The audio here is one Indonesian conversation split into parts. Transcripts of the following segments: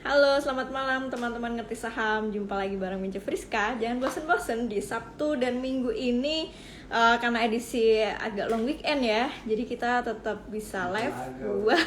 Halo, selamat malam teman-teman ngerti saham. Jumpa lagi bareng Mince Friska. Jangan bosen-bosen di Sabtu dan Minggu ini karena edisi agak long weekend ya. Jadi kita tetap bisa live buat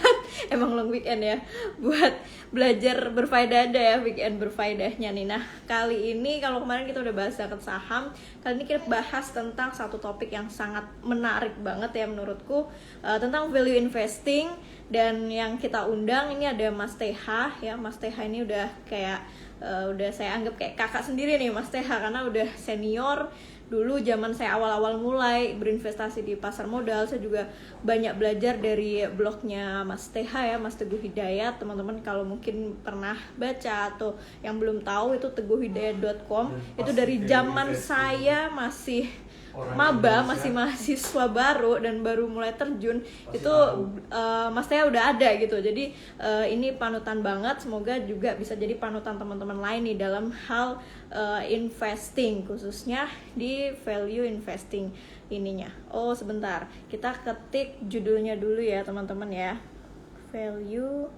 emang long weekend ya. Buat belajar berfaedah ada ya, weekend berfaedahnya nih. Nah, kali ini kalau kemarin kita udah bahas zakat saham, kali ini kita bahas tentang satu topik yang sangat menarik banget ya menurutku, tentang value investing. Dan yang kita undang ini ada Mas TH ya. Mas TH ini udah kayak udah saya anggap kayak kakak sendiri nih Mas TH, karena udah senior. Dulu zaman saya awal-awal mulai berinvestasi di pasar modal, saya juga banyak belajar dari blognya Mas TH ya, Mas Teguh Hidayat. Teman-teman kalau mungkin pernah baca atau yang belum tahu, itu teguhhidayat.com. Itu dari zaman saya masih maba, masih mahasiswa baru dan baru mulai terjun itu, Mas Teh udah ada gitu. Jadi ini panutan banget, semoga juga bisa jadi panutan teman-teman lain nih dalam hal investing, khususnya di value investing ininya. Oh sebentar, kita ketik judulnya dulu ya teman-teman ya, value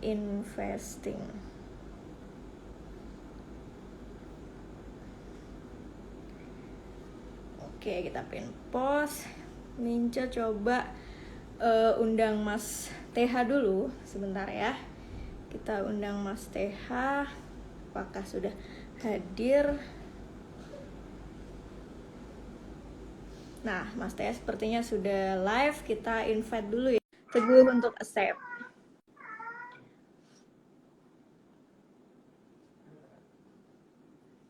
investing. Oke, kita pin post. Minca coba undang Mas TH dulu sebentar ya. Kita undang Mas TH. Apakah sudah hadir? Nah, Mas TH sepertinya sudah live. Kita invite dulu ya. Teguh untuk accept.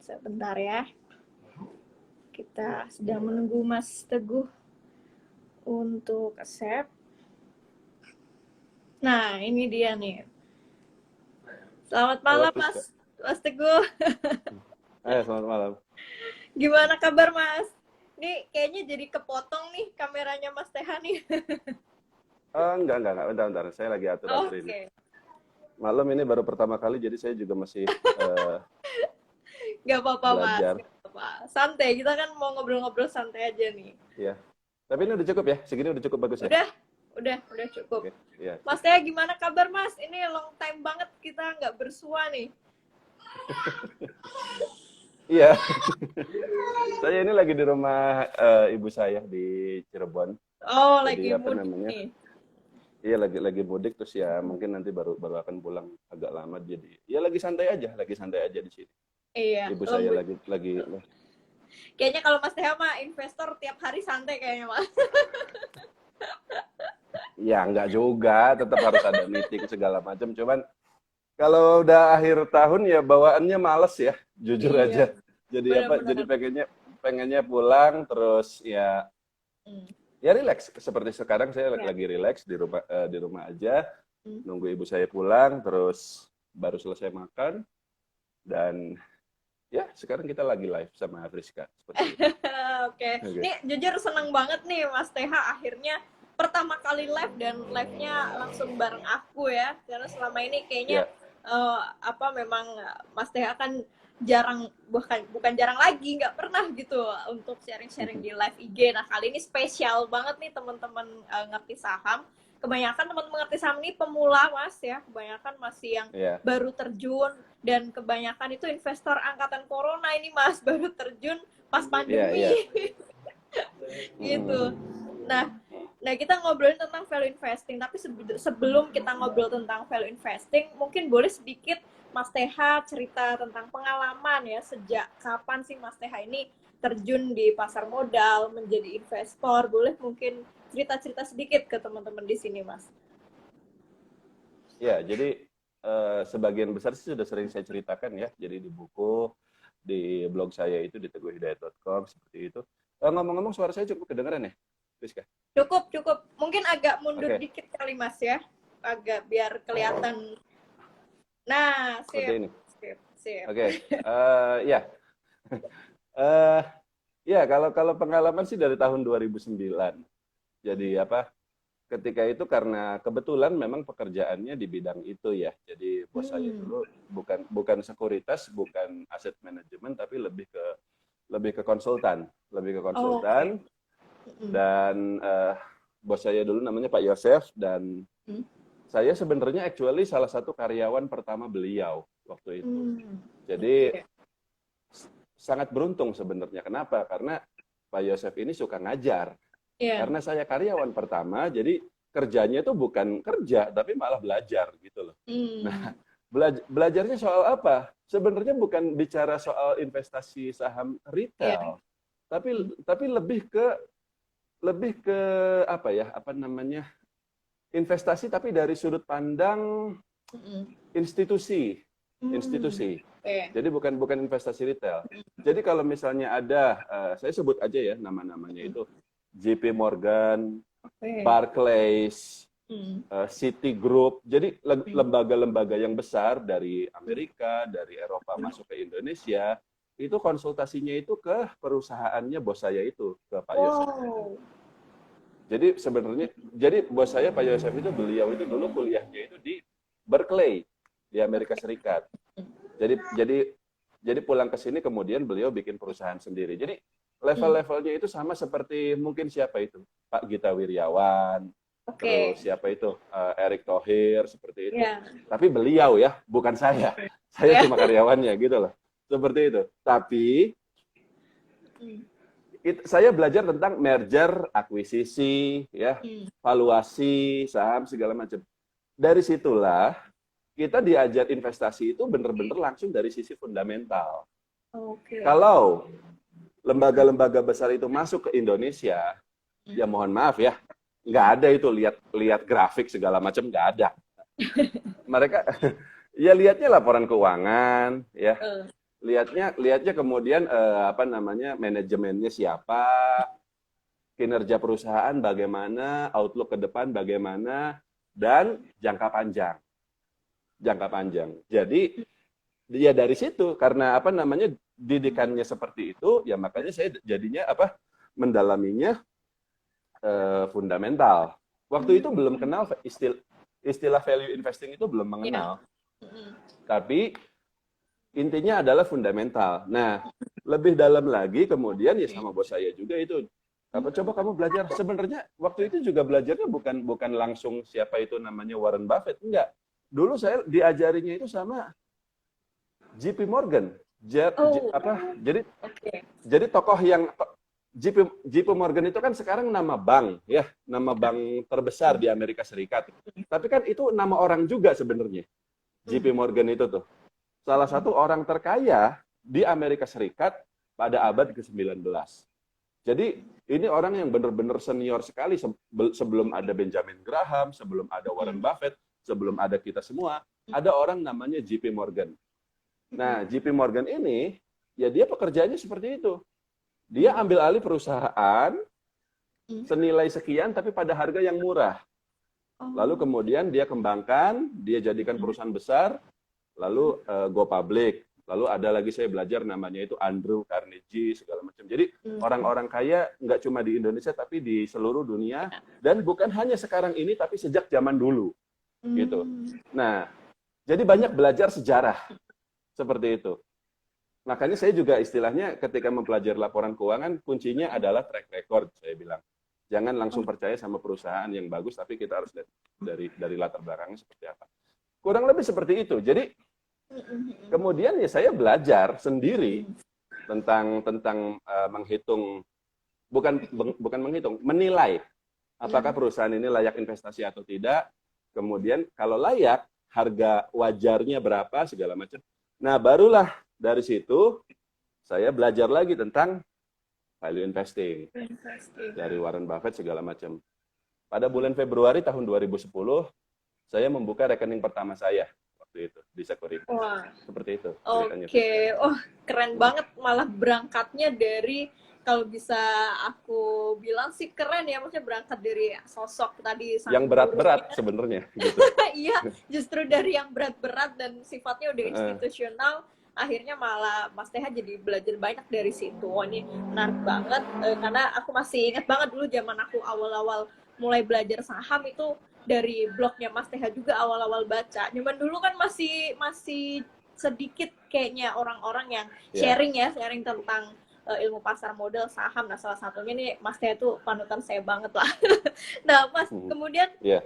Sebentar ya. Kita sedang menunggu Mas Teguh untuk accept. Nah, ini dia nih. Selamat malam Mas Teguh. Selamat malam. Gimana kabar Mas? Ini kayaknya jadi kepotong nih kameranya Mas TH nih. Enggak. Bentar. Saya lagi atur ini. Oke. Malam ini baru pertama kali, jadi saya juga masih Gak apa-apa Mas. belajar. Gak apa-apa. Santai, kita kan mau ngobrol-ngobrol santai aja nih. Iya. Tapi ini udah cukup ya? Segini udah cukup bagus ya? Udah cukup. Oke, ya. Mas TH gimana kabar Mas? Ini long time banget kita nggak bersua nih. Iya. Saya ini lagi di rumah ibu saya di Cirebon. Oh, Jadi, lagi mudik nih. Iya, lagi mudik, terus ya mungkin nanti baru akan pulang agak lama, jadi ya lagi santai aja di sini. Iya. Ibu saya lagi Kayaknya kalau Mas TH mah investor tiap hari santai kayaknya Mas. ya enggak juga, tetap harus ada meeting segala macam. Cuman kalau udah akhir tahun ya bawaannya males ya, jujur aja. Jadi Benar-benar. Jadi pengennya pulang, terus ya relax. Seperti sekarang saya lagi relax di rumah aja, nunggu ibu saya pulang, terus baru selesai makan, dan ya sekarang kita lagi live sama Friska seperti itu. Oke. Nih jujur seneng banget nih Mas TH akhirnya pertama kali live, dan live-nya langsung bareng aku ya. Karena selama ini kayaknya memang Mas TH kan jarang, bukan jarang lagi, nggak pernah gitu untuk sharing-sharing di live IG. Nah kali ini spesial banget nih teman-teman ngerti saham. Kebanyakan teman-teman ngerti saham ini pemula Mas ya, kebanyakan masih yang baru terjun, dan kebanyakan itu investor angkatan corona ini Mas, baru terjun pas pandemi. Gitu. Nah kita ngobrolin tentang value investing, tapi sebelum kita ngobrol tentang value investing, mungkin boleh sedikit Mas TH cerita tentang pengalaman ya, sejak kapan sih Mas TH ini terjun di pasar modal, menjadi investor. Boleh mungkin cerita-cerita sedikit ke teman-teman di sini Mas. Ya, jadi sebagian besar sih sudah sering saya ceritakan ya, jadi di buku, di blog saya itu di teguhhidayat.com, seperti itu. Ngomong-ngomong, suara saya cukup kedengaran ya, Rizka? Cukup. Mungkin agak mundur dikit kali Mas ya, agak biar kelihatan. Nah, sip. Oke. Ya, kalau pengalaman sih dari tahun 2009. Jadi ketika itu karena kebetulan memang pekerjaannya di bidang itu ya. Jadi bos saya dulu bukan sekuritas, bukan aset manajemen, tapi lebih ke konsultan, Dan bos saya dulu namanya Pak Yosef, dan Saya sebenarnya actually salah satu karyawan pertama beliau waktu itu. Jadi Oke. sangat beruntung sebenarnya. Kenapa? Karena Pak Yosef ini suka ngajar. Iya. Karena saya karyawan pertama, jadi kerjanya itu bukan kerja, tapi malah belajar gitu loh. Hmm. Nah, belajarnya soal apa? Sebenarnya bukan bicara soal investasi saham Iya. retail, tapi lebih ke apa ya? Apa namanya? Investasi tapi dari sudut pandang Mm-mm. institusi, Hmm. institusi. Oke. Jadi bukan investasi retail. Jadi kalau misalnya ada, saya sebut aja ya nama-namanya itu, JP Morgan, Oke. Barclays, Hmm. Citigroup. Jadi Hmm. lembaga-lembaga yang besar dari Amerika, dari Eropa masuk ke Indonesia, itu konsultasinya itu ke perusahaannya bos saya itu, ke Pak Yosef. Wow. Jadi sebenarnya, jadi bos saya Pak Yosef itu beliau itu dulu kuliahnya itu di Berkeley di Amerika Oke. Serikat. Jadi pulang ke sini kemudian beliau bikin perusahaan sendiri. Jadi Hmm. level-levelnya itu sama seperti mungkin siapa itu Pak Gita Wirjawan, terus Oke. siapa itu Erick Thohir seperti itu. Ya. Tapi beliau ya, bukan saya. Saya Ya. cuma karyawannya gitu loh. Seperti itu. Tapi Hmm. saya belajar tentang merger, akuisisi, ya, Hmm. valuasi saham segala macam. Dari situlah kita diajar investasi itu benar-benar langsung dari sisi fundamental. Oke. Kalau lembaga-lembaga besar itu masuk ke Indonesia, ya Hmm. mohon maaf ya, nggak ada itu lihat grafik segala macam, nggak ada. Mereka ya lihatnya laporan keuangan, ya Eh. lihatnya kemudian apa namanya manajemennya siapa, kinerja perusahaan bagaimana, outlook ke depan bagaimana, dan jangka panjang. Jadi dia dari situ karena apa namanya didikannya seperti itu, ya makanya saya jadinya apa mendalaminya fundamental. Waktu itu belum kenal istilah value investing itu belum Ya. mengenal, Hmm. tapi intinya adalah fundamental. Nah, lebih dalam lagi kemudian ya sama bos saya juga itu apa coba kamu belajar. Sebenarnya waktu itu juga belajarnya bukan langsung siapa itu namanya Warren Buffett, enggak. Dulu saya diajarinya itu sama JP Morgan. Oh. Jadi Oke. jadi tokoh yang JP Morgan itu kan sekarang nama bank ya, nama bank terbesar di Amerika Serikat. Tapi kan itu nama orang juga sebenarnya. JP Morgan itu tuh salah satu orang terkaya di Amerika Serikat pada abad ke-19. Jadi ini orang yang benar-benar senior sekali sebelum ada Benjamin Graham, sebelum ada Warren Buffett, sebelum ada kita semua, ada orang namanya JP Morgan. Nah, JP Morgan ini ya dia pekerjaannya seperti itu. Dia ambil alih perusahaan senilai sekian tapi pada harga yang murah. Lalu kemudian dia kembangkan, dia jadikan perusahaan besar, lalu go public. Lalu ada lagi saya belajar namanya itu Andrew Carnegie segala macam. Jadi orang-orang kaya nggak cuma di Indonesia tapi di seluruh dunia dan bukan hanya sekarang ini tapi sejak zaman dulu gitu. Nah, jadi banyak belajar sejarah seperti itu. Makanya saya juga istilahnya ketika mempelajari laporan keuangan kuncinya adalah track record saya bilang. Jangan langsung percaya sama perusahaan yang bagus tapi kita harus lihat dari latar belakangnya seperti apa. Kurang lebih seperti itu. Jadi kemudian ya saya belajar sendiri tentang menghitung bukan menghitung, menilai apakah perusahaan ini layak investasi atau tidak. Kemudian kalau layak, harga wajarnya berapa segala macam. Nah, barulah dari situ saya belajar lagi tentang value investing dari Warren Buffett segala macam. Pada bulan Februari tahun 2010 saya membuka rekening pertama saya waktu itu di Securitas. Wah. Seperti itu ceritanya. Oke. Oh, keren banget, malah berangkatnya dari, kalau bisa aku bilang sih keren ya, maksudnya berangkat dari sosok tadi sang yang berat-berat gurunya. sebenarnya gitu. Iya, justru dari yang berat-berat dan sifatnya udah institusional, akhirnya malah Mas TH jadi belajar banyak dari situ. Wah, ini menarik banget, karena aku masih ingat banget dulu zaman aku awal-awal mulai belajar saham itu dari blognya Mas TH juga awal-awal baca. Zaman dulu kan masih sedikit kayaknya orang-orang yang sharing tentang ilmu pasar modal saham. Nah, salah satunya nih Mas Teh itu panutan saya banget lah. Nah, Mas, kemudian Ya.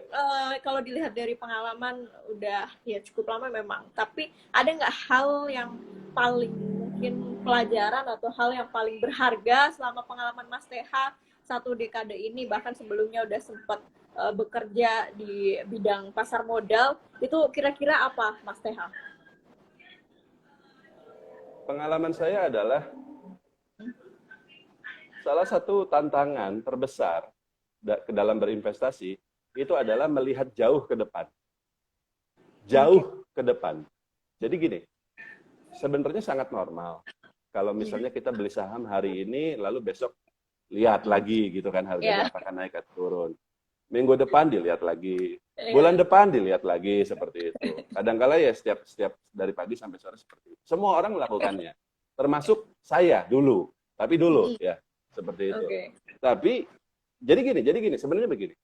kalau dilihat dari pengalaman udah ya cukup lama memang, tapi ada nggak hal yang paling mungkin pelajaran atau hal yang paling berharga selama pengalaman Mas TH satu dekade ini, bahkan sebelumnya udah sempat bekerja di bidang pasar modal, itu kira-kira apa Mas TH? Pengalaman saya adalah salah satu tantangan terbesar dalam berinvestasi itu adalah melihat jauh ke depan. Jauh ke depan. Jadi gini, sebenarnya sangat normal. Kalau misalnya kita beli saham hari ini, lalu besok lihat lagi gitu kan harganya apakah naik atau turun. Minggu depan dilihat lagi, bulan depan dilihat lagi seperti itu. Kadang-kala ya setiap dari pagi sampai sore seperti itu. Semua orang melakukannya, termasuk saya dulu. Tapi dulu ya seperti itu. Tapi jadi gini sebenarnya begini.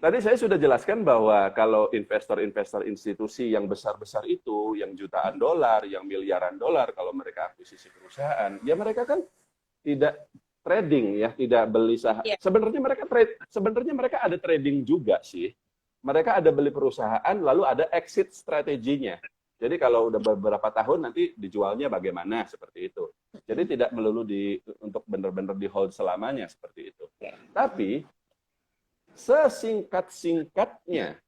Tadi saya sudah jelaskan bahwa kalau investor-investor institusi yang besar-besar itu, yang jutaan dolar, yang miliaran dolar, kalau mereka akuisisi perusahaan, ya mereka kan tidak trading ya, tidak beli saham. Sebenarnya mereka ada trading juga sih. Mereka ada beli perusahaan, lalu ada exit strateginya. Jadi kalau udah beberapa tahun nanti dijualnya bagaimana seperti itu. Jadi tidak melulu untuk benar-benar di hold selamanya seperti itu. Tapi sesingkat-singkatnya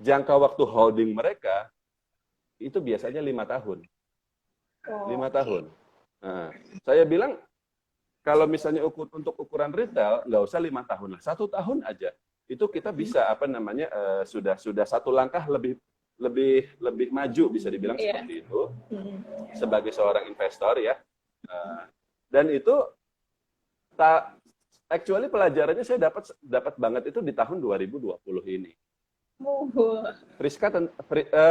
jangka waktu holding mereka itu biasanya 5 tahun. 5 tahun. Nah, saya bilang kalau misalnya untuk ukuran retail nggak usah 5 tahun lah, 1 tahun aja itu kita bisa sudah satu langkah lebih maju bisa dibilang seperti itu sebagai seorang investor ya. Dan itu actually pelajarannya saya dapat banget itu di tahun 2020 ini.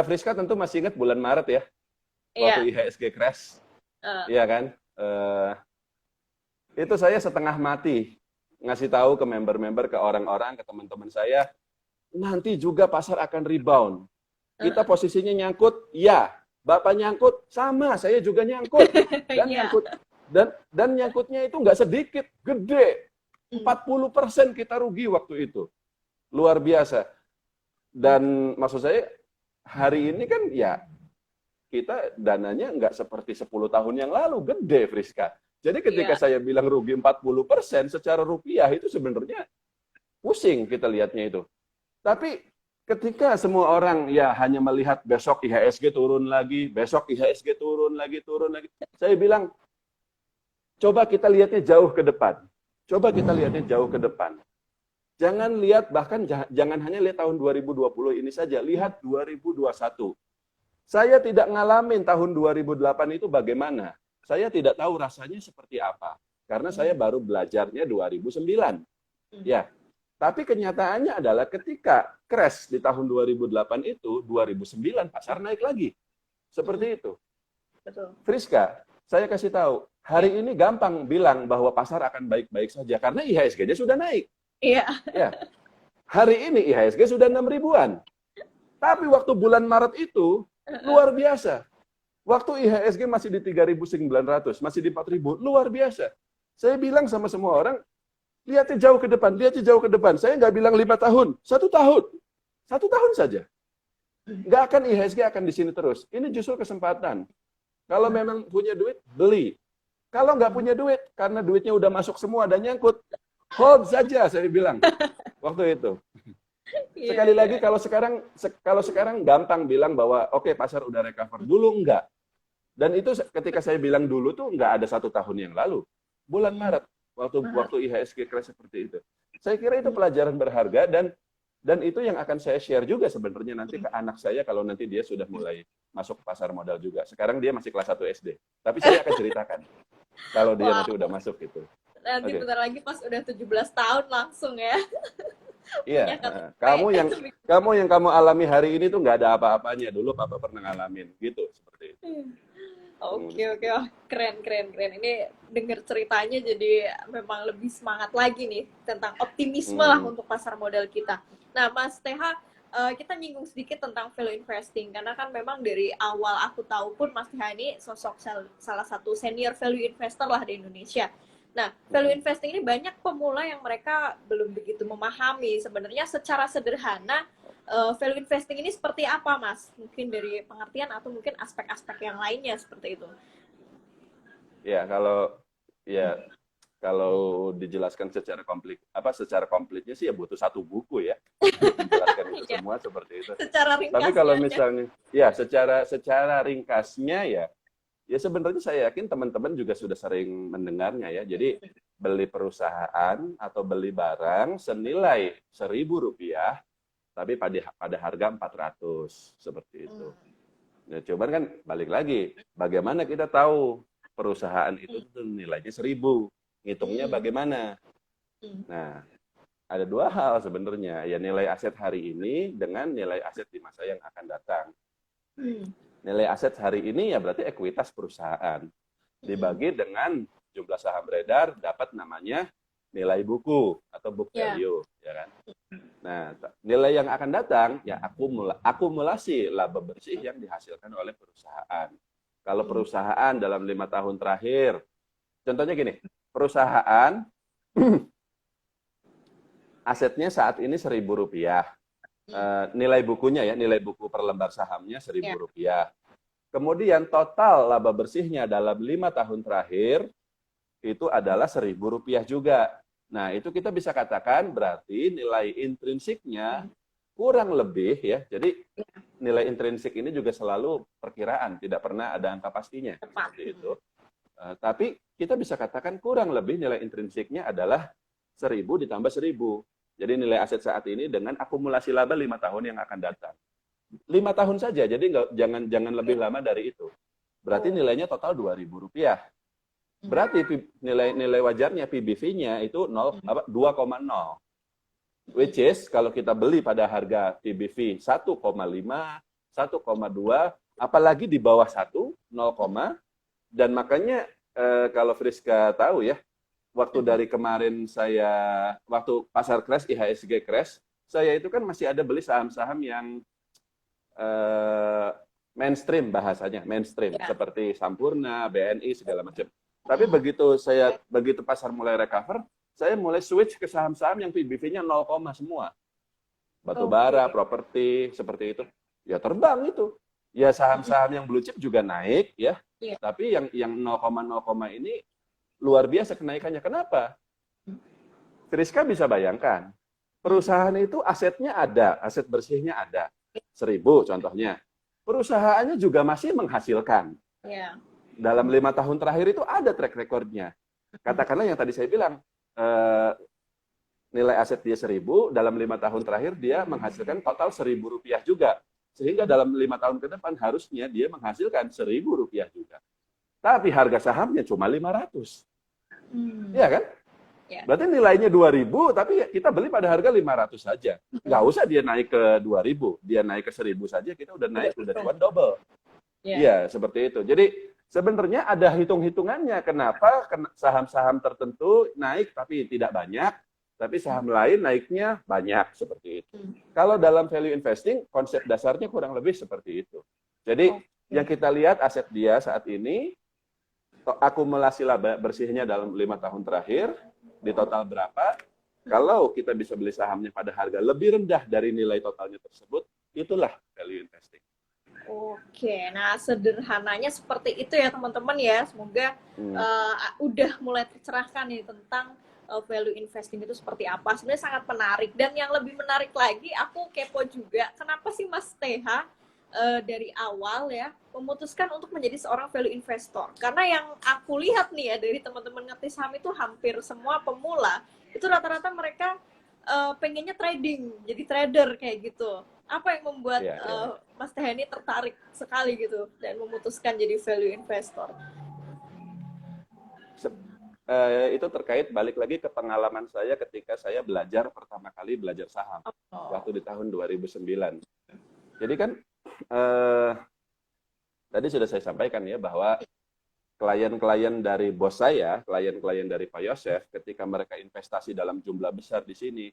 Friska tentu masih ingat bulan Maret ya, waktu IHSG crash, iya kan? Itu saya setengah mati ngasih tahu ke member-member, ke orang-orang, ke teman-teman saya, nanti juga pasar akan rebound. Kita posisinya nyangkut, ya. Bapak nyangkut, sama, saya juga nyangkut. Dan nyangkutnya itu nggak sedikit, gede. 40% kita rugi waktu itu. Luar biasa. Dan maksud saya, hari ini kan ya, kita dananya nggak seperti 10 tahun yang lalu, gede Friska. Jadi ketika saya bilang rugi 40%, secara rupiah itu sebenarnya pusing kita lihatnya itu. Tapi ketika semua orang ya hanya melihat besok IHSG turun lagi, besok IHSG turun lagi, saya bilang, coba kita lihatnya jauh ke depan. Coba kita lihatnya jauh ke depan. Jangan lihat, bahkan jangan hanya lihat tahun 2020 ini saja, lihat 2021. Saya tidak ngalamin tahun 2008 itu bagaimana. Saya tidak tahu rasanya seperti apa. Karena saya baru belajarnya 2009. Ya. Tapi kenyataannya adalah ketika crash di tahun 2008 itu, 2009 pasar naik lagi. Seperti itu. Betul. Friska, saya kasih tahu, hari ini gampang bilang bahwa pasar akan baik-baik saja karena IHSG-nya sudah naik. Iya. Ya. Hari ini IHSG sudah 6 ribuan. Tapi waktu bulan Maret itu luar biasa. Waktu IHSG masih di 3.900, masih di 4.000, luar biasa. Saya bilang sama semua orang, lihatnya jauh ke depan, lihatnya jauh ke depan. Saya nggak bilang 5 tahun, 1 tahun. 1 tahun saja. Nggak akan IHSG akan di sini terus. Ini justru kesempatan. Kalau memang punya duit, beli. Kalau nggak punya duit, karena duitnya udah masuk semua dan nyangkut, hold saja, saya bilang. Waktu itu. Sekali lagi, kalau sekarang gampang bilang bahwa oke, pasar udah recover. Dulu enggak. Dan itu ketika saya bilang dulu tuh nggak ada 1 tahun yang lalu. Bulan Maret, waktu IHSG crash seperti itu. Saya kira itu pelajaran berharga dan itu yang akan saya share juga sebenarnya nanti ke anak saya kalau nanti dia sudah mulai masuk ke pasar modal juga. Sekarang dia masih kelas 1 SD. Tapi saya akan ceritakan kalau dia nanti udah masuk gitu. Nanti bentar lagi pas udah 17 tahun langsung ya. Iya, kamu yang kamu alami hari ini tuh nggak ada apa-apanya. Dulu Papa pernah ngalamin gitu, seperti itu. Oke. Oh, keren. Ini denger ceritanya jadi memang lebih semangat lagi nih tentang optimisme lah untuk pasar modal kita. Nah, Mas TH, kita nyinggung sedikit tentang value investing karena kan memang dari awal aku tahu pun Mas Hani sosok salah satu senior value investor lah di Indonesia. Nah, value investing ini banyak pemula yang mereka belum begitu memahami sebenarnya secara sederhana value investing ini seperti apa, Mas? Mungkin dari pengertian atau mungkin aspek-aspek yang lainnya seperti itu. Ya, ya kalau dijelaskan secara komplitnya sih ya butuh satu buku ya untuk menjelaskan itu semua seperti itu. Secara ringkasnya. Tapi kalau misalnya ya secara ringkasnya ya sebenarnya saya yakin teman-teman juga sudah sering mendengarnya ya. Jadi beli perusahaan atau beli barang senilai Rp1.000 tapi pada harga 400 seperti itu. Nah, cuman kan balik lagi, bagaimana kita tahu perusahaan itu nilainya 1.000? Ngitungnya bagaimana? Nah, ada dua hal sebenarnya, ya nilai aset hari ini dengan nilai aset di masa yang akan datang. Nilai aset hari ini ya berarti ekuitas perusahaan. Dibagi dengan jumlah saham beredar, dapat namanya nilai buku atau book value, ya kan? Nah, nilai yang akan datang ya akumulasi laba bersih yang dihasilkan oleh perusahaan. Kalau perusahaan dalam 5 tahun terakhir, contohnya gini, perusahaan asetnya saat ini Rp1.000. Nilai bukunya ya, nilai buku per lembar sahamnya Rp1.000. Kemudian total laba bersihnya dalam 5 tahun terakhir itu adalah Rp1.000 juga. Nah, itu kita bisa katakan berarti nilai intrinsiknya kurang lebih ya. Jadi nilai intrinsik ini juga selalu perkiraan, tidak pernah ada angka pastinya. Seperti itu. Tapi kita bisa katakan kurang lebih nilai intrinsiknya adalah 1.000 ditambah 1.000. Jadi nilai aset saat ini dengan akumulasi laba 5 tahun yang akan datang. 5 tahun saja, jadi jangan lebih lama dari itu. Berarti nilainya total Rp2.000. Berarti nilai wajarnya PBV-nya itu 2,0. Which is kalau kita beli pada harga PBV 1,5, 1,2, apalagi di bawah 1, 0, dan makanya kalau Friska tahu ya, waktu dari kemarin waktu pasar crash, IHSG crash, saya itu kan masih ada beli saham-saham yang mainstream bahasanya, mainstream, seperti Sampurna, BNI, segala macam. Tapi begitu pasar mulai recover, saya mulai switch ke saham-saham yang PBV-nya 0, semua. Batu bara, properti, seperti itu. Ya terbang itu. Ya saham-saham yang blue chip juga naik ya. Tapi yang 0, ini luar biasa kenaikannya. Kenapa? Friska bisa bayangkan. Perusahaan itu asetnya ada, aset bersihnya ada. 1.000 contohnya. Perusahaannya juga masih menghasilkan. Dalam 5 tahun terakhir itu ada track record-nya. Katakanlah yang tadi saya bilang, nilai aset dia 1.000, dalam 5 tahun terakhir dia menghasilkan total Rp1.000 juga. Sehingga dalam 5 tahun ke depan harusnya dia menghasilkan Rp1.000 juga. Tapi harga sahamnya cuma 500. Iya kan? Berarti nilainya 2.000, tapi kita beli pada harga 500 saja. Nggak usah dia naik ke 2.000, dia naik ke 1.000 saja, kita udah naik, udah double. Iya, seperti itu. Jadi sebenarnya ada hitung-hitungannya kenapa saham-saham tertentu naik tapi tidak banyak, tapi saham lain naiknya banyak, seperti itu. Kalau dalam value investing, konsep dasarnya kurang lebih seperti itu. Jadi yang kita lihat aset dia saat ini, akumulasi laba bersihnya dalam 5 tahun terakhir, di total berapa, kalau kita bisa beli sahamnya pada harga lebih rendah dari nilai totalnya tersebut, itulah value investing. Oke, nah sederhananya seperti itu ya teman-teman ya. Semoga udah mulai tercerahkan nih tentang value investing itu seperti apa. Sebenarnya sangat menarik. Dan yang lebih menarik lagi, aku kepo juga. Kenapa sih Mas TH dari awal ya memutuskan untuk menjadi seorang value investor? Karena yang aku lihat nih ya dari teman-teman ngerti saham itu hampir semua pemula. Itu rata-rata mereka pengennya trading, jadi trader kayak gitu. Apa yang membuat Mas TH ini tertarik sekali gitu dan memutuskan jadi value investor? Itu terkait balik lagi ke pengalaman saya ketika saya pertama kali belajar saham waktu di tahun 2009. Jadi kan tadi sudah saya sampaikan ya bahwa klien-klien dari bos saya, klien-klien dari Pak Yosef, ketika mereka investasi dalam jumlah besar di sini,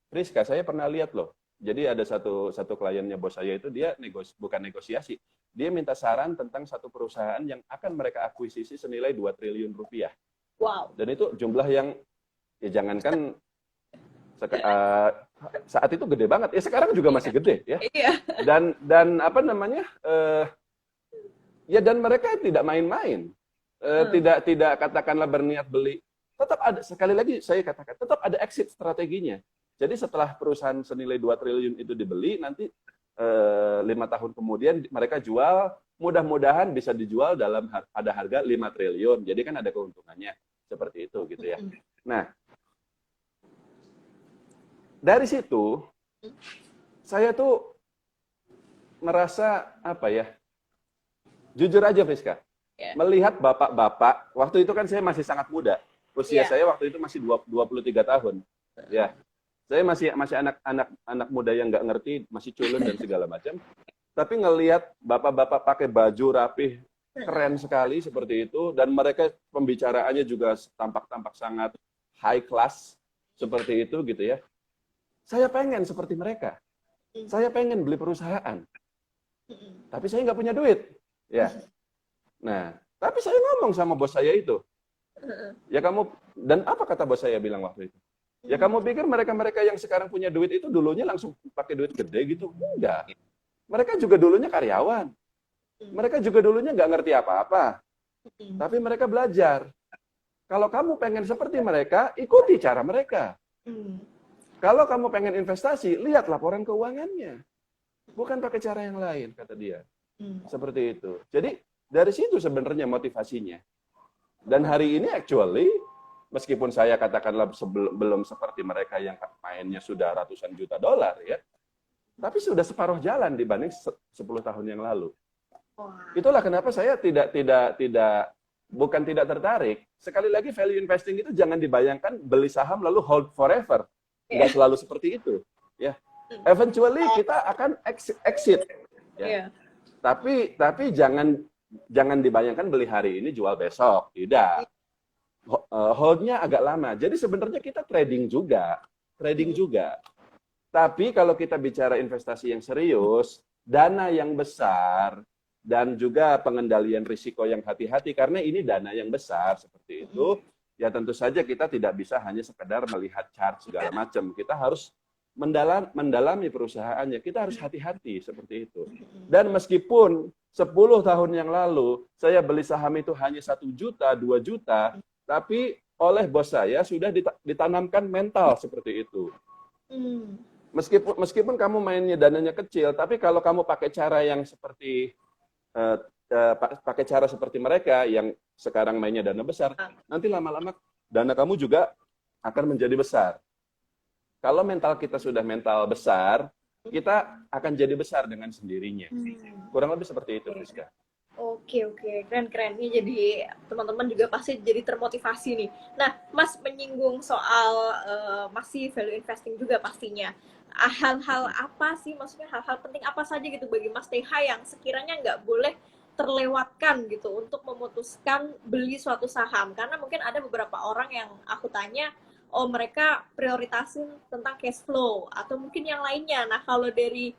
Friska, saya pernah lihat loh, Jadi ada satu kliennya bos saya itu dia bukan negosiasi, dia minta saran tentang satu perusahaan yang akan mereka akuisisi senilai 2 triliun rupiah. Wow. Dan itu jumlah yang ya jangankan saat itu gede banget. Ya sekarang juga masih gede ya. Iya. Dan apa namanya? Ya dan mereka tidak main-main. Tidak katakanlah berniat beli. Tetap ada, sekali lagi saya katakan, tetap ada exit strateginya. Jadi setelah perusahaan senilai 2 triliun itu dibeli, nanti 5 tahun kemudian mereka jual, mudah-mudahan bisa dijual dalam ada harga 5 triliun. Jadi kan ada keuntungannya seperti itu gitu ya. Nah, dari situ saya tuh merasa apa ya? Jujur aja Friska, melihat bapak-bapak, waktu itu kan saya masih sangat muda. Usia saya waktu itu masih 23 tahun. Ya. Saya masih anak muda yang nggak ngerti, masih culun dan segala macam. Tapi ngelihat bapak-bapak pakai baju rapih, keren sekali seperti itu, dan mereka pembicaraannya juga tampak sangat high class seperti itu gitu ya. Saya pengen seperti mereka. Saya pengen beli perusahaan. Tapi saya nggak punya duit. Ya. Nah, tapi saya ngomong sama bos saya itu. Ya kamu, dan apa kata bos saya bilang waktu itu? Ya kamu pikir mereka-mereka yang sekarang punya duit itu dulunya langsung pakai duit gede gitu? Enggak. Mereka juga dulunya karyawan. Mereka juga dulunya nggak ngerti apa-apa. Tapi mereka belajar. Kalau kamu pengen seperti mereka, ikuti cara mereka. Kalau kamu pengen investasi, lihat laporan keuangannya. Bukan pakai cara yang lain, kata dia. Seperti itu. Jadi dari situ sebenarnya motivasinya. Dan hari ini actually, meskipun saya katakanlah belum seperti mereka yang mainnya sudah ratusan juta dolar ya, tapi sudah separuh jalan dibanding 10 tahun yang lalu. Itulah kenapa saya bukan tidak tertarik. Sekali lagi value investing itu jangan dibayangkan beli saham lalu hold forever. Nggak selalu seperti itu. Ya, eventually kita akan exit. Ya. Tapi jangan dibayangkan beli hari ini jual besok. Tidak. Hold-nya agak lama. Jadi sebenarnya kita trading juga. Tapi kalau kita bicara investasi yang serius, dana yang besar, dan juga pengendalian risiko yang hati-hati, karena ini dana yang besar seperti itu, ya tentu saja kita tidak bisa hanya sekedar melihat chart segala macam. Kita harus mendalami perusahaannya. Kita harus hati-hati seperti itu. Dan meskipun 10 tahun yang lalu, saya beli saham itu hanya 1 juta, 2 juta, tapi oleh bos saya sudah ditanamkan mental seperti itu. Meskipun kamu mainnya dananya kecil, tapi kalau kamu pakai cara yang seperti pakai cara seperti mereka yang sekarang mainnya dana besar, nanti lama-lama dana kamu juga akan menjadi besar. Kalau mental kita sudah mental besar, kita akan jadi besar dengan sendirinya. Kurang lebih seperti itu, Rizka. Oke, keren. Ini jadi teman-teman juga pasti jadi termotivasi nih. Nah, Mas menyinggung soal masih value investing juga pastinya. Hal-hal apa sih, maksudnya hal-hal penting apa saja gitu bagi Mas TH yang sekiranya nggak boleh terlewatkan gitu untuk memutuskan beli suatu saham? Karena mungkin ada beberapa orang yang aku tanya, oh mereka prioritasin tentang cash flow atau mungkin yang lainnya. Nah, kalau dari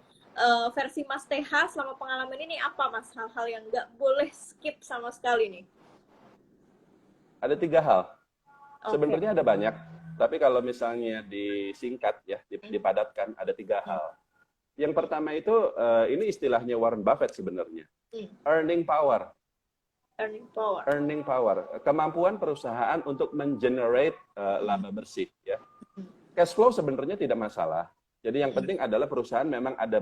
versi Mas TH selama pengalaman ini apa Mas hal-hal yang nggak boleh skip sama sekali nih? Ada 3 hal. Sebenarnya ada banyak, tapi kalau misalnya disingkat ya, dipadatkan ada 3 hal. Yang pertama itu ini istilahnya Warren Buffett sebenarnya. Earning power. Earning power. Kemampuan perusahaan untuk mengenerate laba bersih ya. Cash flow sebenarnya tidak masalah. Jadi yang penting adalah perusahaan memang ada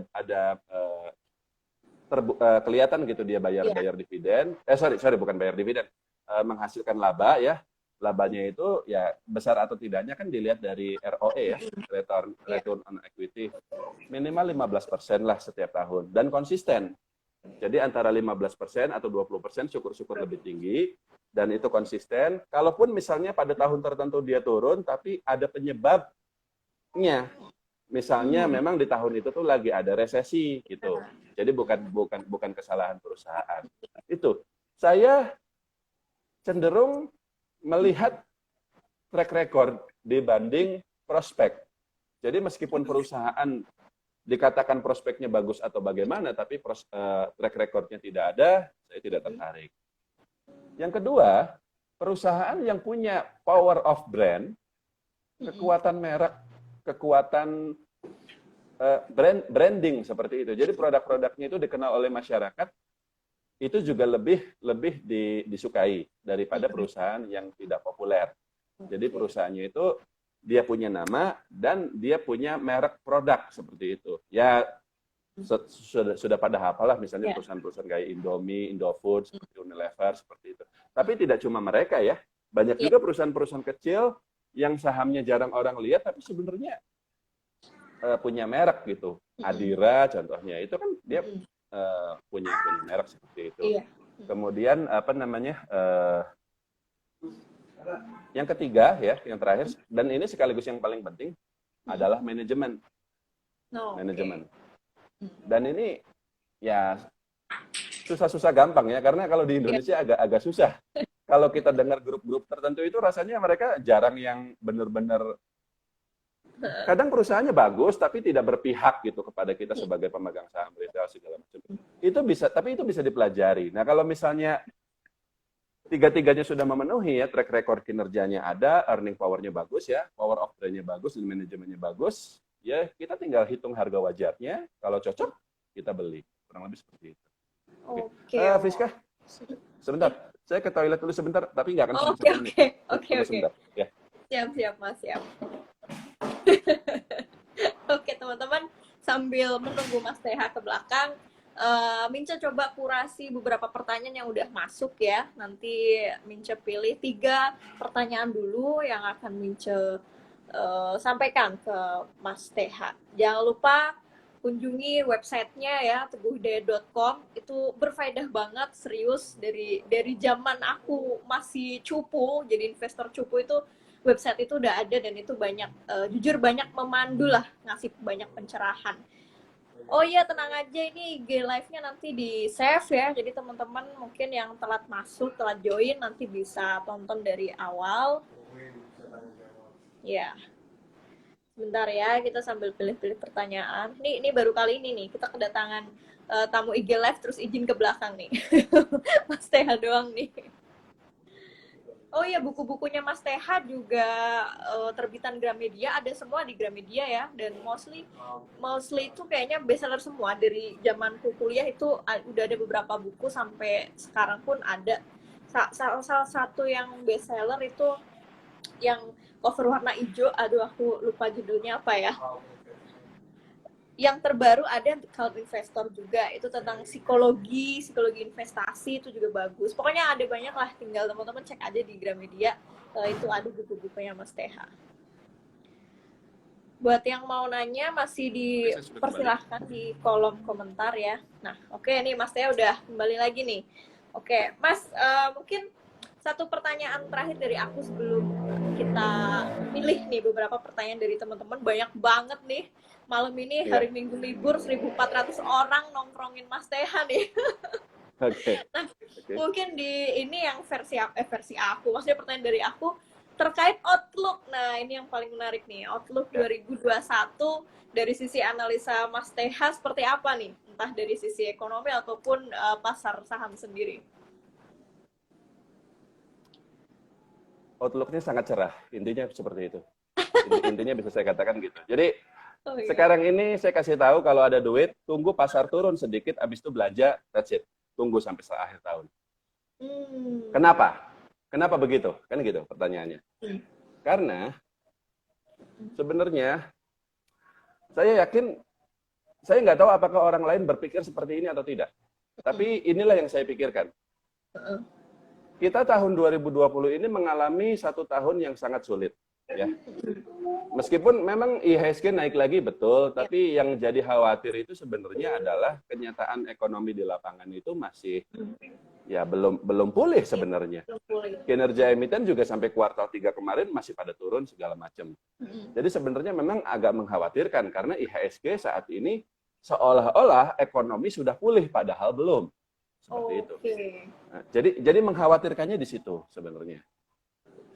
kelihatan gitu dia bayar dividen. Sorry bukan bayar dividen, menghasilkan laba ya. Labanya itu ya besar atau tidaknya kan dilihat dari ROE ya, return on equity. Minimal 15% lah setiap tahun dan konsisten. Jadi antara 15% atau 20% syukur-syukur lebih tinggi dan itu konsisten. Kalaupun misalnya pada tahun tertentu dia turun tapi ada penyebabnya. Misalnya memang di tahun itu tuh lagi ada resesi gitu. Jadi bukan kesalahan perusahaan. Itu. Saya cenderung melihat track record dibanding prospek. Jadi meskipun perusahaan dikatakan prospeknya bagus atau bagaimana, tapi track recordnya tidak ada, saya tidak tertarik. Yang kedua, perusahaan yang punya power of brand, kekuatan merek, kekuatan branding seperti itu. Jadi produk-produknya itu dikenal oleh masyarakat, itu juga lebih disukai daripada perusahaan yang tidak populer. Jadi perusahaannya itu dia punya nama dan dia punya merek produk seperti itu. Ya sudah pada hafal lah misalnya perusahaan-perusahaan kayak Indomie, Indofood, seperti Unilever seperti itu. Tapi tidak cuma mereka ya, banyak juga perusahaan-perusahaan kecil yang sahamnya jarang orang lihat tapi sebenarnya punya merek gitu. Adira contohnya itu kan dia punya merek seperti itu. Kemudian apa namanya? Yang ketiga ya, yang terakhir dan ini sekaligus yang paling penting adalah manajemen. Manajemen. Dan ini ya susah-susah gampang ya, karena kalau di Indonesia agak susah. Kalau kita dengar grup-grup tertentu itu rasanya mereka jarang yang benar-benar. Kadang perusahaannya bagus tapi tidak berpihak gitu kepada kita sebagai pemegang saham retail segala macam. Itu bisa, tapi itu bisa dipelajari. Nah, kalau misalnya tiga-tiganya sudah memenuhi ya, track record kinerjanya ada, earning power-nya bagus ya, power of brand-nya bagus dan manajemennya bagus, ya kita tinggal hitung harga wajarnya, kalau cocok kita beli. Kurang lebih seperti itu. Oke. Friska, sebentar. Saya ke toilet dulu sebentar, tapi nggak akan Oke. Ya. Siap, Mas, siap. Oke, teman-teman, sambil menunggu Mas TH ke belakang, Mince coba kurasi beberapa pertanyaan yang udah masuk ya. Nanti Mince pilih 3 pertanyaan dulu yang akan Mince sampaikan ke Mas TH. Jangan lupa kunjungi websitenya ya, teguhdaya.com. Itu berfaedah banget, serius. Dari zaman aku masih cupu, jadi investor cupu itu, website itu udah ada dan itu banyak, jujur banyak memandu lah, ngasih banyak pencerahan. Oh iya, tenang aja, ini IG live-nya nanti di save ya, jadi teman-teman mungkin yang telat masuk, telat join, nanti bisa tonton dari awal. Ya, sebentar ya, kita sambil pilih-pilih pertanyaan. Ini baru kali ini nih, kita kedatangan tamu IG live terus izin ke belakang nih. Mas TH doang nih. Oh iya, buku-bukunya Mas TH juga terbitan Gramedia, ada semua di Gramedia ya, dan mostly itu kayaknya bestseller semua. Dari zamanku kuliah itu udah ada beberapa buku, sampai sekarang pun ada. Salah satu yang bestseller itu yang cover warna hijau, aduh aku lupa judulnya apa ya. Yang terbaru ada Cult Investor juga, itu tentang psikologi investasi, itu juga bagus. Pokoknya ada banyak lah, tinggal teman-teman cek aja di Gramedia, itu ada buku-bukunya Mas TH. Buat yang mau nanya masih dipersilahkan di kolom komentar ya. Nah, oke nih Mas TH udah kembali lagi nih. Oke, Mas, mungkin satu pertanyaan terakhir dari aku sebelum kita pilih nih beberapa pertanyaan dari teman-teman. Banyak banget nih. Malam ini hari Minggu libur, 1.400 orang nongkrongin Mas TH nih. Nah, mungkin di ini yang versi aku, maksudnya pertanyaan dari aku terkait outlook. Nah, ini yang paling menarik nih. Outlook 2021 dari sisi analisa Mas TH seperti apa nih? Entah dari sisi ekonomi ataupun pasar saham sendiri. Outlook-nya sangat cerah, intinya seperti itu. Intinya bisa saya katakan gitu. Jadi sekarang ini saya kasih tahu, kalau ada duit, tunggu pasar turun sedikit, habis itu belanja, that's it. Tunggu sampai akhir tahun. Kenapa? Kenapa begitu? Kan gitu pertanyaannya. Karena sebenarnya saya yakin, saya nggak tahu apakah orang lain berpikir seperti ini atau tidak. Tapi inilah yang saya pikirkan. Kita tahun 2020 ini mengalami satu tahun yang sangat sulit. Ya. Meskipun memang IHSG naik lagi betul, tapi yang jadi khawatir itu sebenarnya adalah kenyataan ekonomi di lapangan itu masih ya belum pulih sebenarnya. Kinerja emiten juga sampai kuartal 3 kemarin masih pada turun segala macam. Jadi sebenarnya memang agak mengkhawatirkan karena IHSG saat ini seolah-olah ekonomi sudah pulih padahal belum. Seperti itu. Nah, jadi mengkhawatirkannya di situ sebenarnya.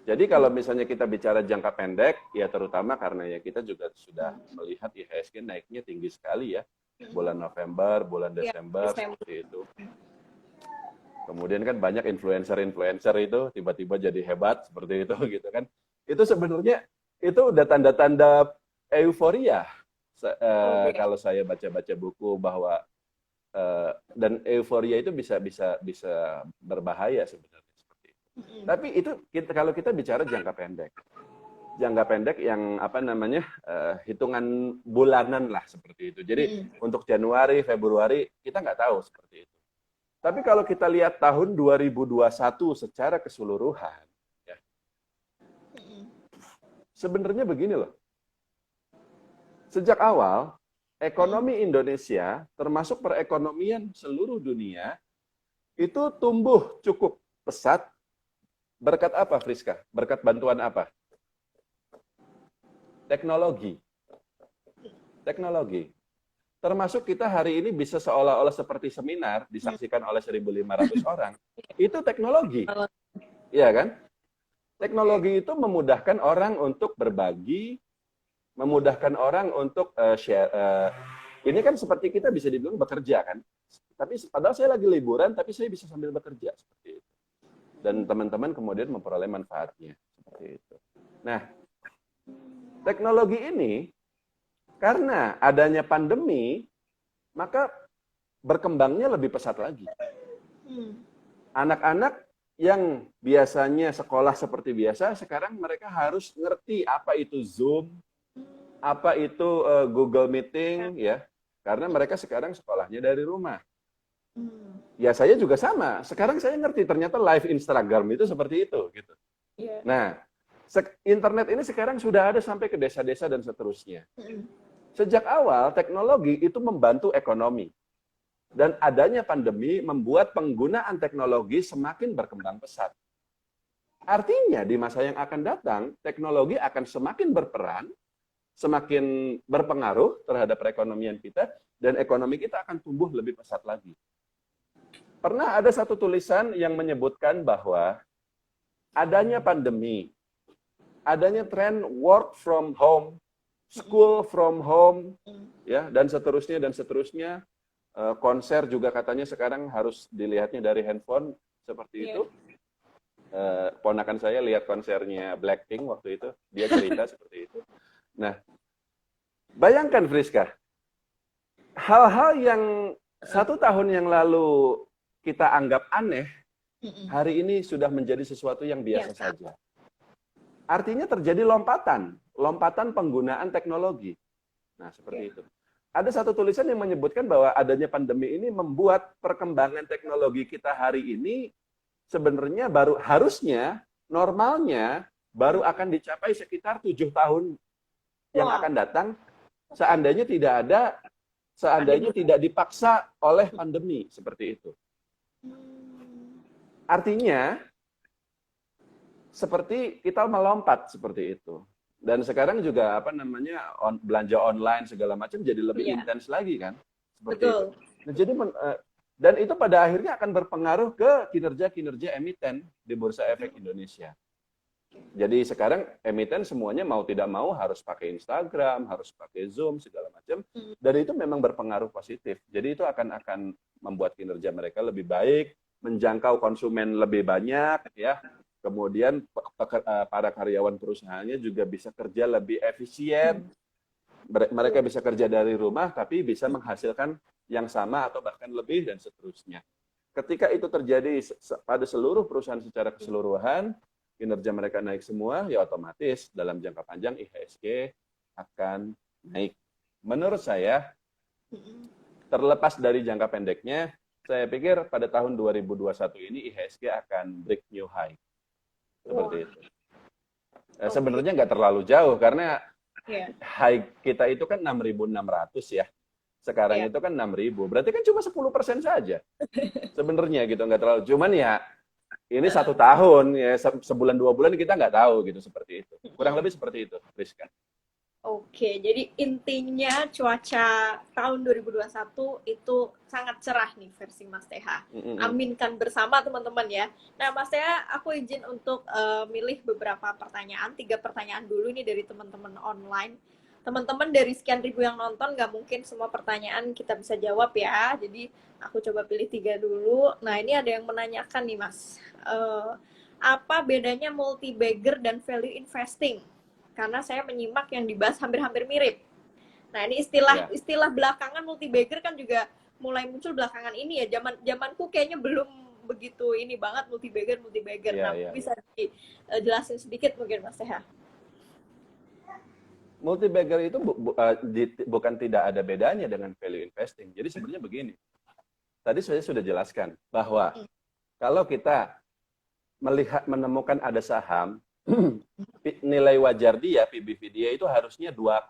Jadi kalau misalnya kita bicara jangka pendek, ya terutama karena ya kita juga sudah melihat IHSG naiknya tinggi sekali ya. Bulan November, bulan Ya, Desember, Desember. seperti itu. Kemudian kan banyak influencer-influencer itu tiba-tiba jadi hebat, seperti itu gitu kan. Itu sebenarnya, itu udah tanda-tanda euforia. Kalau saya baca-baca buku bahwa, dan euforia itu bisa berbahaya sebenarnya. Tapi itu kalau kita bicara jangka pendek yang apa namanya hitungan bulanan lah seperti itu. Jadi untuk Januari, Februari kita nggak tahu seperti itu. Tapi kalau kita lihat tahun 2021 secara keseluruhan, ya, sebenarnya begini loh. Sejak awal ekonomi Indonesia termasuk perekonomian seluruh dunia itu tumbuh cukup pesat. Berkat apa, Friska? Berkat bantuan apa? Teknologi. Teknologi. Termasuk kita hari ini bisa seolah-olah seperti seminar, disaksikan oleh 1.500 orang. Itu teknologi. Iya kan? Teknologi itu memudahkan orang untuk berbagi, memudahkan orang untuk share. Ini kan seperti kita bisa dibilang bekerja kan? Tapi padahal saya lagi liburan, tapi saya bisa sambil bekerja. Seperti itu. Dan teman-teman kemudian memperoleh manfaatnya. Seperti itu. Nah, teknologi ini, karena adanya pandemi, maka berkembangnya lebih pesat lagi. Anak-anak yang biasanya sekolah seperti biasa, sekarang mereka harus ngerti apa itu Zoom, apa itu Google Meeting, ya, karena mereka sekarang sekolahnya dari rumah. Ya saya juga sama. Sekarang saya ngerti ternyata live Instagram itu seperti itu, gitu. Nah, internet ini sekarang sudah ada sampai ke desa-desa dan seterusnya. Sejak awal teknologi itu membantu ekonomi. Dan adanya pandemi membuat penggunaan teknologi semakin berkembang pesat. Artinya di masa yang akan datang, teknologi akan semakin berperan, semakin berpengaruh terhadap perekonomian kita, dan ekonomi kita akan tumbuh lebih pesat lagi. Pernah ada satu tulisan yang menyebutkan bahwa adanya pandemi, adanya tren work from home, school from home, ya, dan seterusnya, konser juga katanya sekarang harus dilihatnya dari handphone, seperti itu. Ponakan saya lihat konsernya Blackpink waktu itu, dia cerita seperti itu. Nah, bayangkan Friska, hal-hal yang 1 tahun yang lalu kita anggap aneh, hari ini sudah menjadi sesuatu yang biasa saja. Artinya terjadi lompatan penggunaan teknologi. Nah, seperti itu. Ada satu tulisan yang menyebutkan bahwa adanya pandemi ini membuat perkembangan teknologi kita hari ini sebenarnya harusnya, normalnya, baru akan dicapai sekitar 7 tahun yang akan datang, seandainya tidak dipaksa oleh pandemi, seperti itu. Artinya, seperti kita melompat seperti itu. Dan sekarang juga belanja online segala macam jadi lebih intens lagi kan, seperti itu. Nah, jadi dan itu pada akhirnya akan berpengaruh ke kinerja emiten di Bursa Efek Indonesia. Jadi sekarang emiten semuanya mau tidak mau harus pakai Instagram, harus pakai Zoom segala macam, dan itu memang berpengaruh positif. Jadi itu akan membuat kinerja mereka lebih baik, menjangkau konsumen lebih banyak, ya. Kemudian para karyawan perusahaannya juga bisa kerja lebih efisien. Mereka bisa kerja dari rumah, tapi bisa menghasilkan yang sama atau bahkan lebih dan seterusnya. Ketika itu terjadi pada seluruh perusahaan secara keseluruhan, kinerja mereka naik semua, ya otomatis dalam jangka panjang IHSG akan naik. Menurut saya, terlepas dari jangka pendeknya, saya pikir pada tahun 2021 ini IHSG akan break new high. Seperti itu. Sebenarnya nggak terlalu jauh, karena high kita itu kan 6.600 ya. Sekarang itu kan 6.000. Berarti kan cuma 10% saja. Sebenarnya gitu, nggak terlalu. Cuman ya, ini 1 tahun, ya sebulan 2 bulan kita nggak tahu gitu, seperti itu. Kurang lebih seperti itu, Rizka. Oke, jadi intinya cuaca tahun 2021 itu sangat cerah nih versi Mas Teha. Mm-mm. Aminkan bersama teman-teman ya. Nah Mas Teha, aku izin untuk milih beberapa pertanyaan, 3 pertanyaan dulu ini dari teman-teman online. Teman-teman dari sekian ribu yang nonton, nggak mungkin semua pertanyaan kita bisa jawab ya. Jadi aku coba pilih 3 dulu. Nah ini ada yang menanyakan nih Mas, apa bedanya multi-bagger dan value investing? Karena saya menyimak yang dibahas hampir-hampir mirip. Nah, ini istilah Ya, istilah belakangan multi-bagger kan juga mulai muncul belakangan ini ya. Zamanku kayaknya belum begitu ini banget multi-bagger. ya, Nah, ya, ya. bisa dijelasin sedikit mungkin Mas Teha. Multi bagger itu bukan tidak ada bedanya dengan value investing. Jadi sebenarnya begini. Tadi saya sudah jelaskan bahwa kalau kita menemukan ada saham nilai wajar dia, PBV dia itu harusnya 2,0,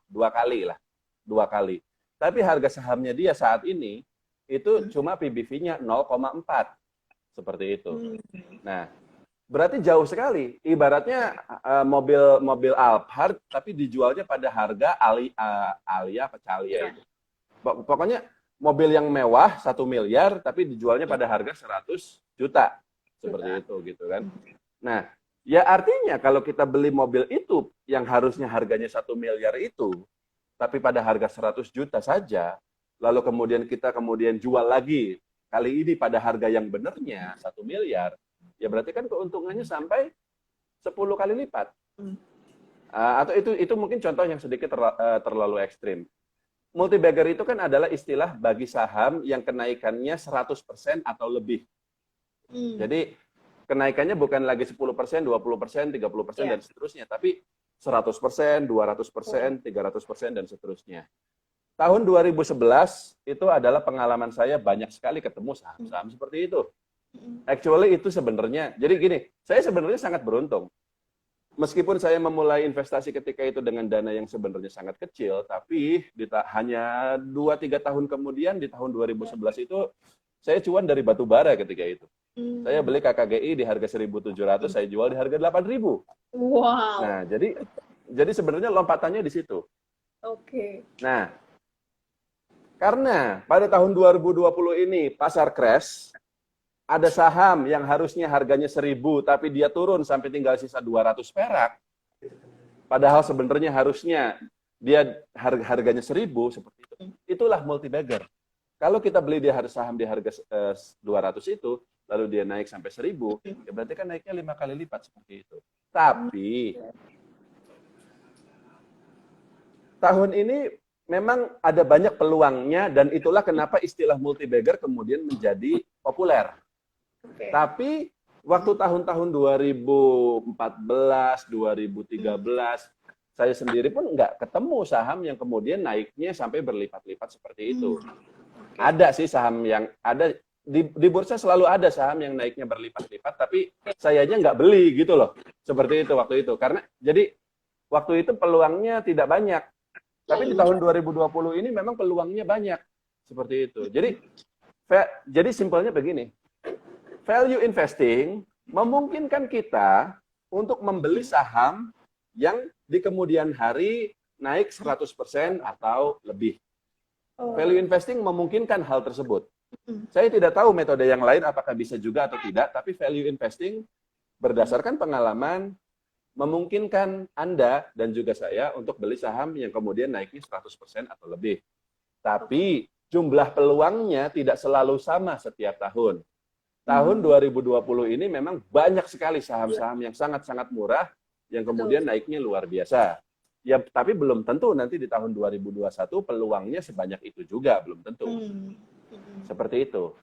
2 kali lah, 2 kali. Tapi harga sahamnya dia saat ini itu cuma PBV-nya 0,4, seperti itu. Nah, berarti jauh sekali. Ibaratnya mobil Alphard, tapi dijualnya pada harga Alia apa Calia itu. Pokoknya mobil yang mewah 1 miliar, tapi dijualnya pada harga 100 juta, seperti itu gitu kan. Nah, ya artinya kalau kita beli mobil itu yang harusnya harganya 1 miliar itu, tapi pada harga 100 juta saja, lalu kemudian kita jual lagi, kali ini pada harga yang benernya 1 miliar, ya berarti kan keuntungannya sampai 10 kali lipat. Atau itu mungkin contoh yang sedikit terlalu ekstrim. Multi-bagger itu kan adalah istilah bagi saham yang kenaikannya 100% atau lebih. Jadi kenaikannya bukan lagi 10%, 20%, 30% dan seterusnya, tapi 100%, 200%, 300% dan seterusnya. Tahun 2011 itu adalah pengalaman saya banyak sekali ketemu saham-saham seperti itu. Actually itu sebenarnya, jadi gini, saya sebenarnya sangat beruntung. Meskipun saya memulai investasi ketika itu dengan dana yang sebenarnya sangat kecil, tapi hanya 2-3 tahun kemudian di tahun 2011 itu saya cuan dari batu bara ketika itu. Saya beli KKGI di harga 1.700, saya jual di harga 8.000. Wow. Nah, jadi sebenarnya lompatannya di situ. Oke. Nah, karena pada tahun 2020 ini pasar crash, ada saham yang harusnya harganya 1.000 tapi dia turun sampai tinggal sisa 200 perak. Padahal sebenarnya harusnya dia harganya 1.000 seperti itu. Itulah multi-bagger. Kalau kita beli di harga saham di harga 200 itu, lalu dia naik sampai 1.000, ya berarti kan naiknya 5 kali lipat seperti itu. Tapi tahun ini memang ada banyak peluangnya dan itulah kenapa istilah multi-bagger kemudian menjadi populer. Tapi waktu tahun-tahun 2014, 2013, saya sendiri pun nggak ketemu saham yang kemudian naiknya sampai berlipat-lipat seperti itu. Ada sih saham yang ada di bursa selalu ada saham yang naiknya berlipat-lipat, tapi sayanya nggak beli gitu loh. Seperti itu waktu itu. Karena jadi waktu itu peluangnya tidak banyak. Tapi di tahun 2020 ini memang peluangnya banyak. Seperti itu. Jadi simpelnya begini. Value investing memungkinkan kita untuk membeli saham yang di kemudian hari naik 100% atau lebih. Value investing memungkinkan hal tersebut. Saya tidak tahu metode yang lain apakah bisa juga atau tidak, tapi value investing berdasarkan pengalaman memungkinkan Anda dan juga saya untuk beli saham yang kemudian naiknya 100% atau lebih. Tapi jumlah peluangnya tidak selalu sama setiap tahun. Tahun 2020 ini memang banyak sekali saham-saham yang sangat-sangat murah yang kemudian naiknya luar biasa. Ya, tapi belum tentu nanti di tahun 2021 peluangnya sebanyak itu juga, belum tentu. Seperti itu.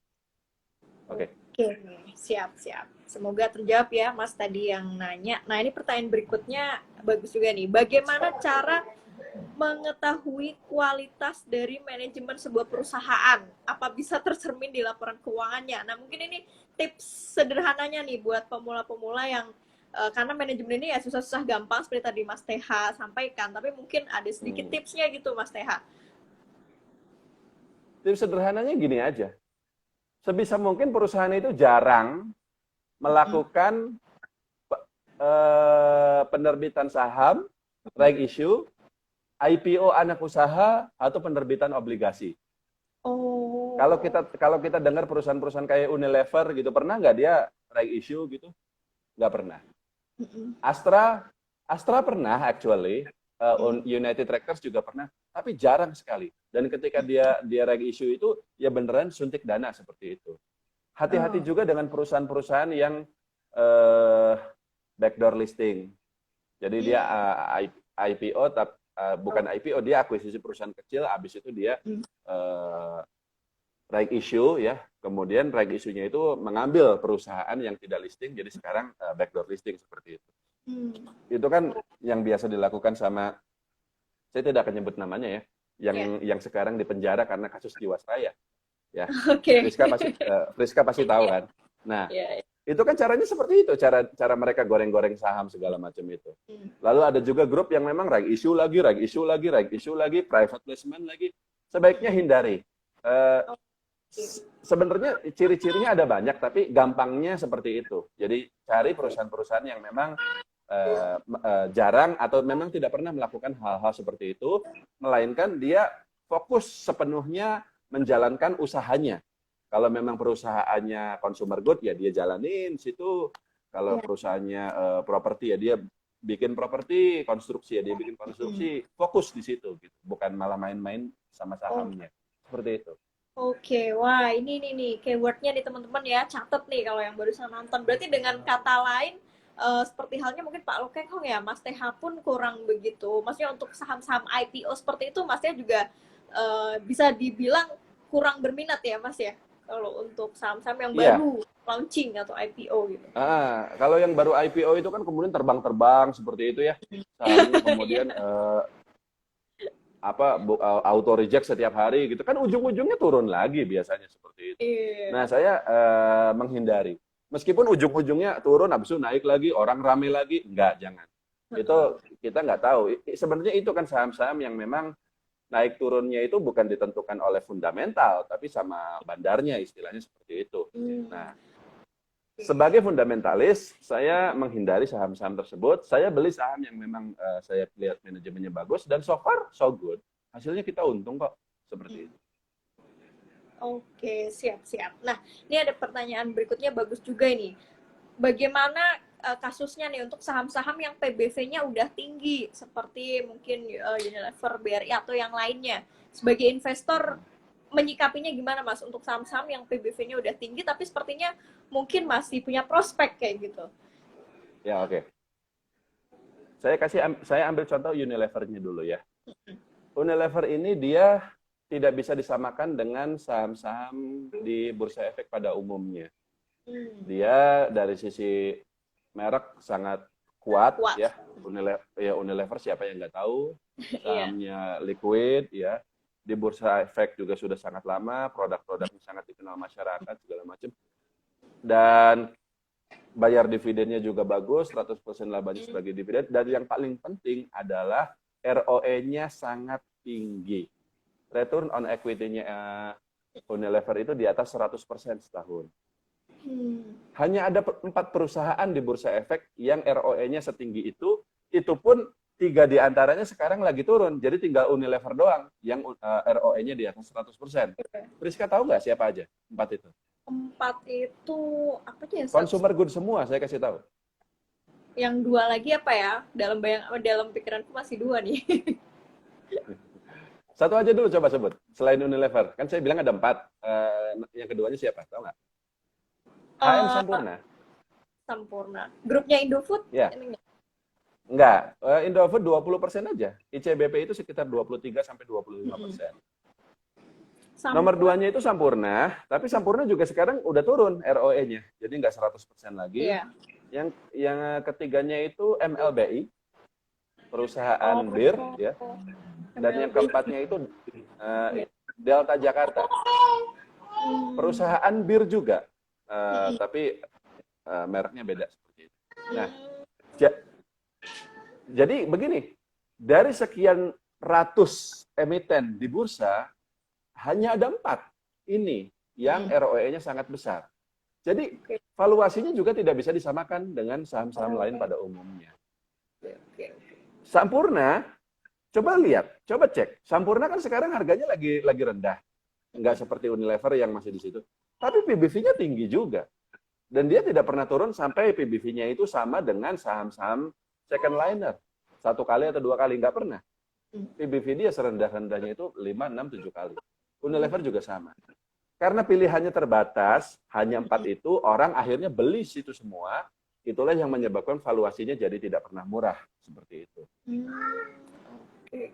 Oke. Oke, siap. Semoga terjawab ya Mas tadi yang nanya. Nah, ini pertanyaan berikutnya bagus juga nih. Bagaimana cara mengetahui kualitas dari manajemen sebuah perusahaan? Apa bisa tercermin di laporan keuangannya? Nah, mungkin ini tips sederhananya nih buat pemula-pemula yang karena manajemen ini ya susah-susah gampang seperti tadi Mas Teha sampaikan, tapi mungkin ada sedikit tipsnya gitu Mas Teha. Tips sederhananya gini aja. Sebisa mungkin perusahaan itu jarang melakukan penerbitan saham, right issue, IPO anak usaha atau penerbitan obligasi. Oh. Kalau kita dengar perusahaan-perusahaan kayak Unilever gitu, pernah nggak dia right issue gitu? Nggak pernah. Astra pernah actually, United Tractors juga pernah, tapi jarang sekali. Dan ketika dia right issue itu ya beneran suntik dana seperti itu. Hati-hati juga dengan perusahaan-perusahaan yang backdoor listing. Jadi dia IPO, tapi bukan IPO, dia akuisisi perusahaan kecil, habis itu dia right issue ya. Kemudian right issue-nya itu mengambil perusahaan yang tidak listing, jadi sekarang backdoor listing seperti itu. Itu kan yang biasa dilakukan sama, saya tidak akan nyebut namanya ya, yang sekarang di penjara karena kasus Jiwasraya. Ya, Friska pasti tahu kan. Nah, itu kan caranya seperti itu, cara mereka goreng-goreng saham segala macam itu. Lalu ada juga grup yang memang right issue lagi, private placement lagi. Sebaiknya hindari. Sebenarnya ciri-cirinya ada banyak, tapi gampangnya seperti itu. Jadi cari perusahaan-perusahaan yang memang jarang atau memang tidak pernah melakukan hal-hal seperti itu, melainkan dia fokus sepenuhnya menjalankan usahanya. Kalau memang perusahaannya consumer good, ya dia jalanin situ. Kalau perusahaannya properti, ya dia bikin properti, konstruksi, ya dia bikin konstruksi. Fokus di situ, gitu. Bukan malah main-main sama sahamnya. Seperti itu. Oke, wah ini nih keywordnya nih teman-teman ya, catet nih kalau yang barusan nonton. Berarti dengan kata lain, seperti halnya mungkin Pak Lokeng Hong ya, Mas TH pun kurang begitu. Maksudnya untuk saham-saham IPO seperti itu, Masnya juga bisa dibilang kurang berminat ya Mas ya? Kalau untuk saham-saham yang baru launching atau IPO gitu. Kalau yang baru IPO itu kan kemudian terbang-terbang seperti itu ya. Sahamnya kemudian auto reject setiap hari gitu kan, ujung-ujungnya turun lagi biasanya seperti itu. Nah, saya menghindari. Meskipun ujung-ujungnya turun, habis itu naik lagi, orang rame lagi, jangan. Itu kita nggak tahu. Sebenarnya itu kan saham-saham yang memang naik turunnya itu bukan ditentukan oleh fundamental, tapi sama bandarnya, istilahnya seperti itu. Nah, sebagai fundamentalis, saya menghindari saham-saham tersebut. Saya beli saham yang memang saya lihat manajemennya bagus, dan so far, so good. Hasilnya kita untung kok, seperti itu. Oke, siap-siap. Nah, ini ada pertanyaan berikutnya, bagus juga ini. Bagaimana kasusnya nih untuk saham-saham yang PBV-nya udah tinggi, seperti mungkin Unilever, BRI, atau yang lainnya. Sebagai investor, menyikapinya gimana Mas untuk saham-saham yang PBV-nya udah tinggi, tapi sepertinya mungkin masih punya prospek kayak gitu? Ya, oke. Saya ambil contoh Unilever-nya dulu ya. Unilever ini dia tidak bisa disamakan dengan saham-saham di bursa efek pada umumnya. Dia dari sisi merek sangat kuat. Ya. Unilever siapa yang nggak tahu, sahamnya liquid ya, di bursa efek juga sudah sangat lama, produk-produknya sangat dikenal masyarakat segala macam, dan bayar dividennya juga bagus, 100% labanya sebagai dividen, dan yang paling penting adalah ROE-nya sangat tinggi. Return on equity-nya Unilever itu di atas 100% setahun. Hanya ada 4 perusahaan di bursa efek yang ROE-nya setinggi itu pun 3 di antaranya sekarang lagi turun. Jadi tinggal Unilever doang yang ROE-nya di atas 100%. Friska tahu nggak siapa aja 4 itu? 4 itu apa sih? Consumer good semua, saya kasih tahu. Yang 2 lagi apa ya? Dalam pikiranku masih 2 nih. Satu aja dulu coba sebut, selain Unilever. Kan saya bilang ada 4. Yang keduanya siapa? Tahu nggak? HM Sampurna. Sampurna. Grupnya Indofood? Ya. Enggak. Indofood 20% aja. ICBP itu sekitar 23-25%. Nomor 2-nya itu Sampurna. Tapi Sampurna juga sekarang udah turun ROE-nya. Jadi nggak 100% lagi. Yang ketiganya itu MLBI. Perusahaan bir. Ya. Dan yang keempatnya itu Delta Jakarta. Perusahaan bir juga. Tapi mereknya beda seperti itu. Nah, jadi begini, dari sekian ratus emiten di bursa, hanya ada 4 ini yang ROE-nya sangat besar. Jadi valuasinya juga tidak bisa disamakan dengan saham-saham lain pada umumnya. Sampurna Coba lihat, coba cek. Sampurna kan sekarang harganya lagi rendah. Nggak seperti Unilever yang masih di situ. Tapi PBV-nya tinggi juga. Dan dia tidak pernah turun sampai PBV-nya itu sama dengan saham-saham second liner. 1 kali atau 2 kali, nggak pernah. PBV dia serendah-rendahnya itu 5, 6, 7 kali. Unilever juga sama. Karena pilihannya terbatas, hanya 4 itu, orang akhirnya beli situ semua. Itulah yang menyebabkan valuasinya jadi tidak pernah murah. Seperti itu.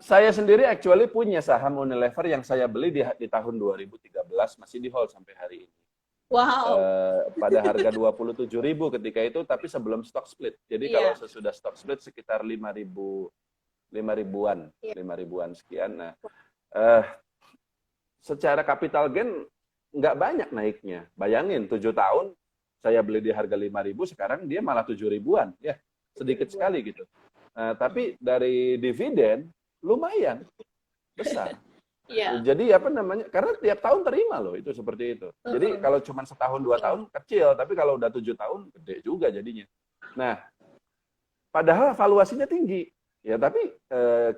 Saya sendiri actually punya saham Unilever yang saya beli di tahun 2013, masih di hold sampai hari ini. Wow. Pada harga 27.000 ketika itu, tapi sebelum stock split. Jadi kalau sesudah stock split sekitar 5.000-an sekian. Nah, secara capital gain nggak banyak naiknya. Bayangin 7 tahun saya beli di harga 5.000, sekarang dia malah 7.000-an, ya sedikit sekali gitu. Tapi dari dividen lumayan besar. Jadi apa namanya? Karena tiap tahun terima loh, itu seperti itu. Jadi kalau cuma setahun 2 tahun kecil, tapi kalau udah 7 tahun gede juga jadinya. Nah, padahal valuasinya tinggi, ya tapi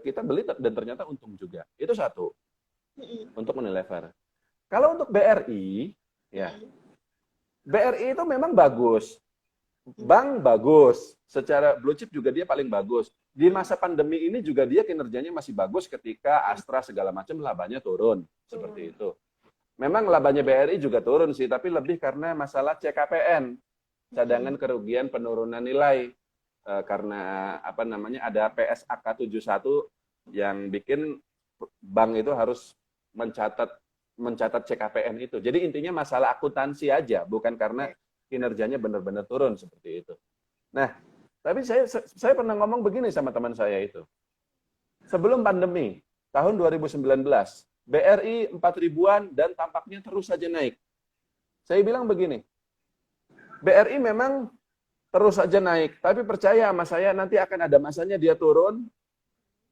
kita beli dan ternyata untung juga. Itu satu untuk Unilever. Kalau untuk BRI, ya BRI itu memang bagus. Bank bagus, secara blue chip juga dia paling bagus. Di masa pandemi ini juga dia kinerjanya masih bagus ketika Astra segala macam labanya turun, seperti itu. Memang labanya BRI juga turun sih, tapi lebih karena masalah CKPN, cadangan kerugian penurunan nilai. Karena apa namanya ada PSAK 71 yang bikin bank itu harus mencatat CKPN itu. Jadi intinya masalah akuntansi aja, bukan karena kinerjanya benar-benar turun seperti itu. Nah, tapi saya pernah ngomong begini sama teman saya itu. Sebelum pandemi, tahun 2019, BRI 4.000-an dan tampaknya terus saja naik. Saya bilang begini, BRI memang terus saja naik, tapi percaya sama saya nanti akan ada masanya dia turun.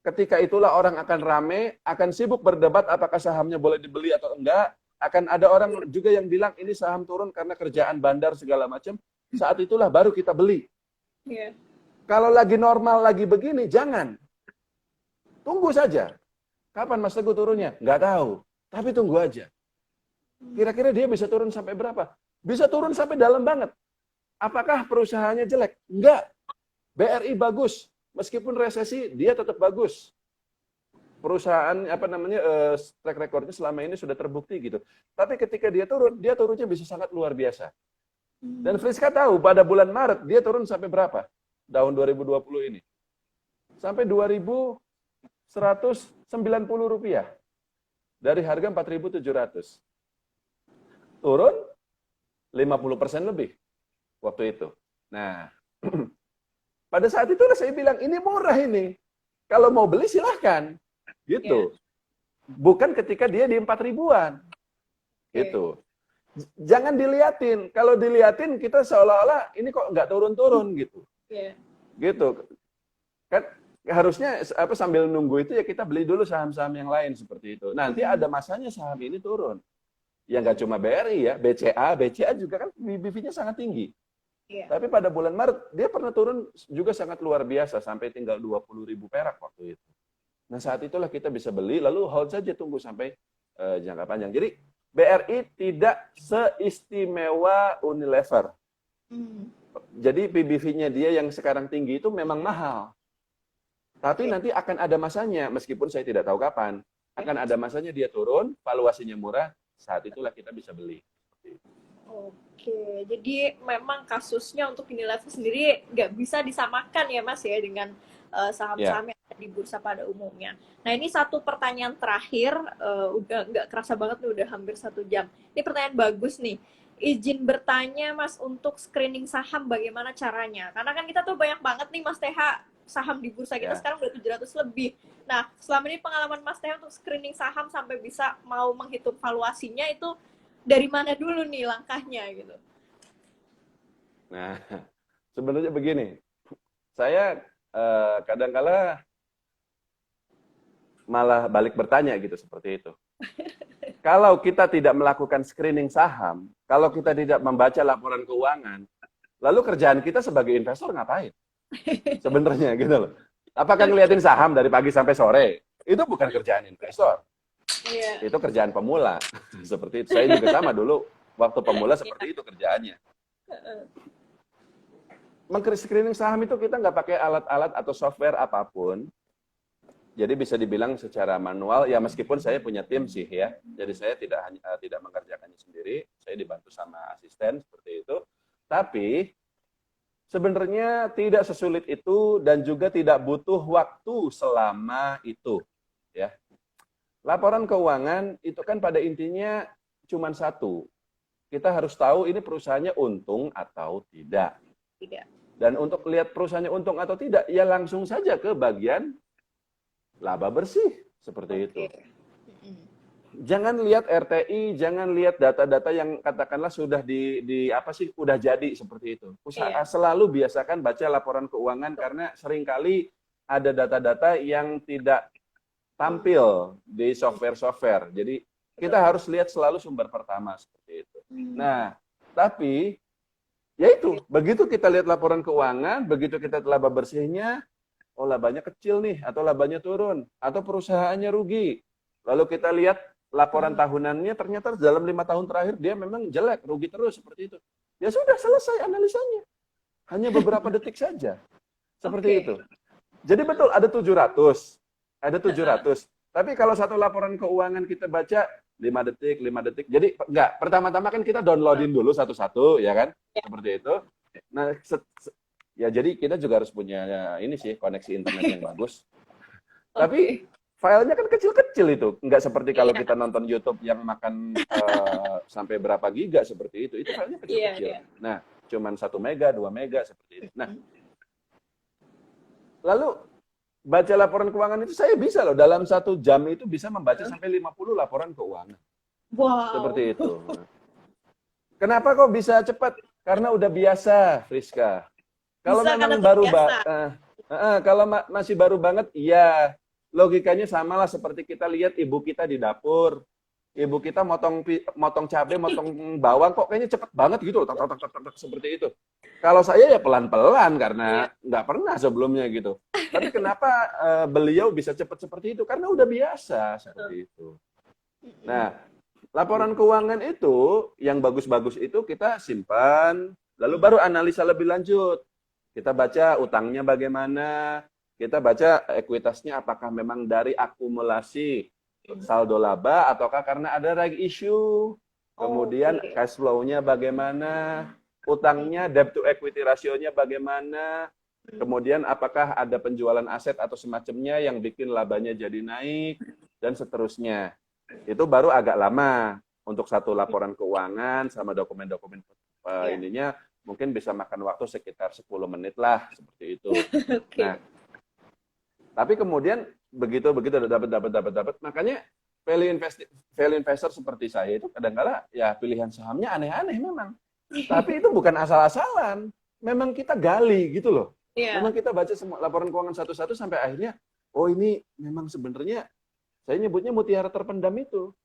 Ketika itulah orang akan rame, akan sibuk berdebat apakah sahamnya boleh dibeli atau enggak. Akan ada orang juga yang bilang ini saham turun karena kerjaan bandar segala macam. Saat itulah baru kita beli. Kalau lagi normal, lagi begini, jangan. Tunggu saja. Kapan Mas Teguh turunnya? Nggak tahu. Tapi tunggu aja. Kira-kira dia bisa turun sampai berapa? Bisa turun sampai dalam banget. Apakah perusahaannya jelek? Enggak. BRI bagus. Meskipun resesi, dia tetap bagus. Perusahaan apa namanya track recordnya selama ini sudah terbukti gitu. Tapi ketika dia turunnya bisa sangat luar biasa. Dan Friska tahu pada bulan Maret dia turun sampai berapa? Tahun 2020 ini. Sampai 2.190 rupiah. Dari harga 4.700. Turun 50% lebih waktu itu. Nah, pada saat itu saya bilang ini murah ini. Kalau mau beli silahkan. Gitu. Bukan ketika dia di 4.000-an. Gitu. Jangan diliatin. Kalau diliatin kita seolah-olah ini kok nggak turun-turun gitu. Gitu. Kan harusnya sambil nunggu itu ya kita beli dulu saham-saham yang lain seperti itu. Nanti ada masanya saham ini turun. Ya nggak cuma BRI ya, BCA juga kan BBV-nya sangat tinggi. Tapi pada bulan Maret dia pernah turun juga sangat luar biasa sampai tinggal 20.000 perak waktu itu. Nah saat itulah kita bisa beli, lalu hold saja tunggu sampai jangka panjang. Jadi BRI tidak seistimewa Unilever. Jadi PBV-nya dia yang sekarang tinggi itu memang mahal. Tapi nanti akan ada masanya, meskipun saya tidak tahu kapan, akan ada masanya dia turun, valuasinya murah, saat itulah kita bisa beli. Oke, jadi memang kasusnya untuk Unilever sendiri nggak bisa disamakan ya Mas ya dengan saham-saham yang ada di bursa pada umumnya. Nah ini satu pertanyaan terakhir, udah nggak kerasa banget nih, udah hampir 1 jam. Ini pertanyaan bagus nih. Izin bertanya Mas untuk screening saham bagaimana caranya? Karena kan kita tuh banyak banget nih Mas TH saham di bursa kita sekarang udah 700 lebih. Nah selama ini pengalaman Mas TH untuk screening saham sampai bisa mau menghitung valuasinya itu dari mana dulu nih langkahnya gitu? Nah sebenarnya begini, saya kadang-kala malah balik bertanya gitu seperti itu. Kalau kita tidak melakukan screening saham, kalau kita tidak membaca laporan keuangan, lalu kerjaan kita sebagai investor ngapain? Sebenarnya gitu loh. Apakah ngeliatin saham dari pagi sampai sore? Itu bukan kerjaan investor. Iya. Itu kerjaan pemula. Seperti itu. Saya juga sama dulu. Waktu pemula seperti itu kerjaannya. Screening saham itu kita nggak pakai alat-alat atau software apapun. Jadi bisa dibilang secara manual, ya meskipun saya punya tim sih ya. Jadi saya tidak mengerjakannya sendiri. Saya dibantu sama asisten seperti itu. Tapi sebenarnya tidak sesulit itu dan juga tidak butuh waktu selama itu. Ya. Laporan keuangan itu kan pada intinya cuma satu. Kita harus tahu ini perusahaannya untung atau tidak. Tidak. Dan untuk lihat perusahaannya untung atau tidak, ya langsung saja ke bagian laba bersih. Seperti itu. Jangan lihat RTI, jangan lihat data-data yang katakanlah sudah udah jadi seperti itu. Selalu biasakan baca laporan keuangan karena seringkali ada data-data yang tidak tampil di software-software. Jadi kita harus lihat selalu sumber pertama seperti itu. Nah, tapi ya itu, begitu kita lihat laporan keuangan, begitu kita laba bersihnya, oh labanya kecil nih, atau labanya turun, atau perusahaannya rugi. Lalu kita lihat laporan tahunannya, ternyata dalam 5 tahun terakhir dia memang jelek, rugi terus, seperti itu. Ya sudah, selesai analisanya. Hanya beberapa detik saja. Seperti itu. Jadi betul, ada 700. Ada 700. Tapi kalau satu laporan keuangan kita baca 5 detik, 5 detik. Jadi enggak, pertama-tama kan kita downloadin dulu satu-satu, ya kan? Seperti itu. Nah, ya jadi kita juga harus punya ini sih koneksi internet yang bagus. Tapi filenya kan kecil-kecil itu, nggak seperti kalau kita nonton YouTube yang makan sampai berapa giga seperti itu. Itu filenya kecil-kecil. Nah, cuman 1 mega, 2 mega seperti itu. Nah, lalu baca laporan keuangan itu saya bisa loh dalam 1 jam itu bisa membaca sampai 50 laporan keuangan. Wow. Seperti itu. Kenapa kok bisa cepat? Karena udah biasa, Friska. Kalau memang baru kalau masih baru banget, iya logikanya samalah seperti kita lihat ibu kita di dapur. Ibu kita motong cabai, motong bawang, kok kayaknya cepet banget gitu, seperti itu. Kalau saya ya pelan-pelan karena nggak pernah sebelumnya gitu. Tapi kenapa beliau bisa cepat seperti itu? Karena udah biasa seperti itu. Nah, laporan keuangan itu yang bagus-bagus itu kita simpan, lalu baru analisa lebih lanjut. Kita baca utangnya bagaimana, kita baca ekuitasnya apakah memang dari akumulasi saldo laba ataukah karena ada right issue, kemudian cash flow-nya bagaimana, utangnya debt to equity ratio-nya bagaimana, kemudian apakah ada penjualan aset atau semacamnya yang bikin labanya jadi naik, dan seterusnya. Itu baru agak lama untuk satu laporan keuangan sama dokumen-dokumen ininya. Mungkin bisa makan waktu sekitar 10 menit lah, seperti itu. Nah, tapi kemudian begitu dapat, makanya value investor seperti saya itu kadang-kala ya pilihan sahamnya aneh-aneh memang. Tapi itu bukan asal-asalan. Memang kita gali gitu loh. Memang kita baca semua laporan keuangan satu-satu sampai akhirnya, oh ini memang sebenarnya saya nyebutnya mutiara terpendam itu.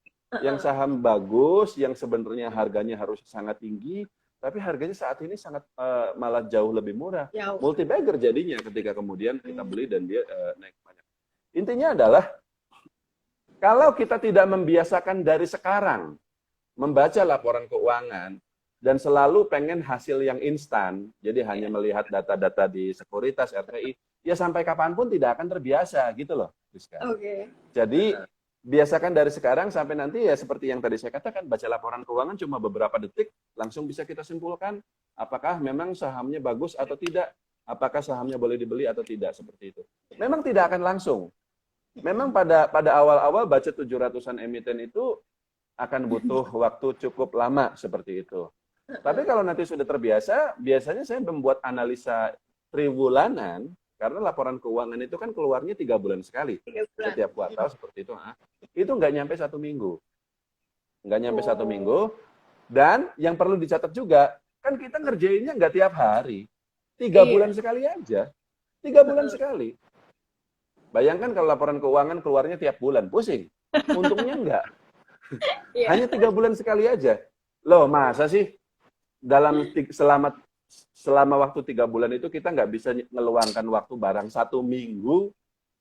Yang saham bagus, yang sebenarnya harganya harus sangat tinggi, tapi harganya saat ini sangat malah jauh lebih murah. Multi bagger jadinya ketika kemudian kita beli dan dia naik banyak. Intinya adalah kalau kita tidak membiasakan dari sekarang membaca laporan keuangan dan selalu pengen hasil yang instan, jadi hanya melihat data-data di sekuritas RTI, ya sampai kapanpun tidak akan terbiasa gitu loh, Rizka. Jadi biasakan dari sekarang sampai nanti ya seperti yang tadi saya katakan, baca laporan keuangan cuma beberapa detik, langsung bisa kita simpulkan apakah memang sahamnya bagus atau tidak, apakah sahamnya boleh dibeli atau tidak, seperti itu. Memang tidak akan langsung. Memang pada awal-awal baca 700-an emiten itu akan butuh waktu cukup lama seperti itu. Tapi kalau nanti sudah terbiasa, biasanya saya membuat analisa triwulanan, karena laporan keuangan itu kan keluarnya 3 bulan sekali. Setiap kuartal seperti itu. Itu nggak nyampe 1 minggu. Nggak nyampe 1 minggu. Dan yang perlu dicatat juga, kan kita ngerjainnya nggak tiap hari. 3 bulan sekali aja. 3 bulan sekali. Bayangkan kalau laporan keuangan keluarnya tiap bulan. Pusing. Untungnya enggak. Hanya 3 bulan sekali aja. Loh, masa sih selama selama waktu 3 bulan itu kita nggak bisa ngeluangkan waktu barang 1 minggu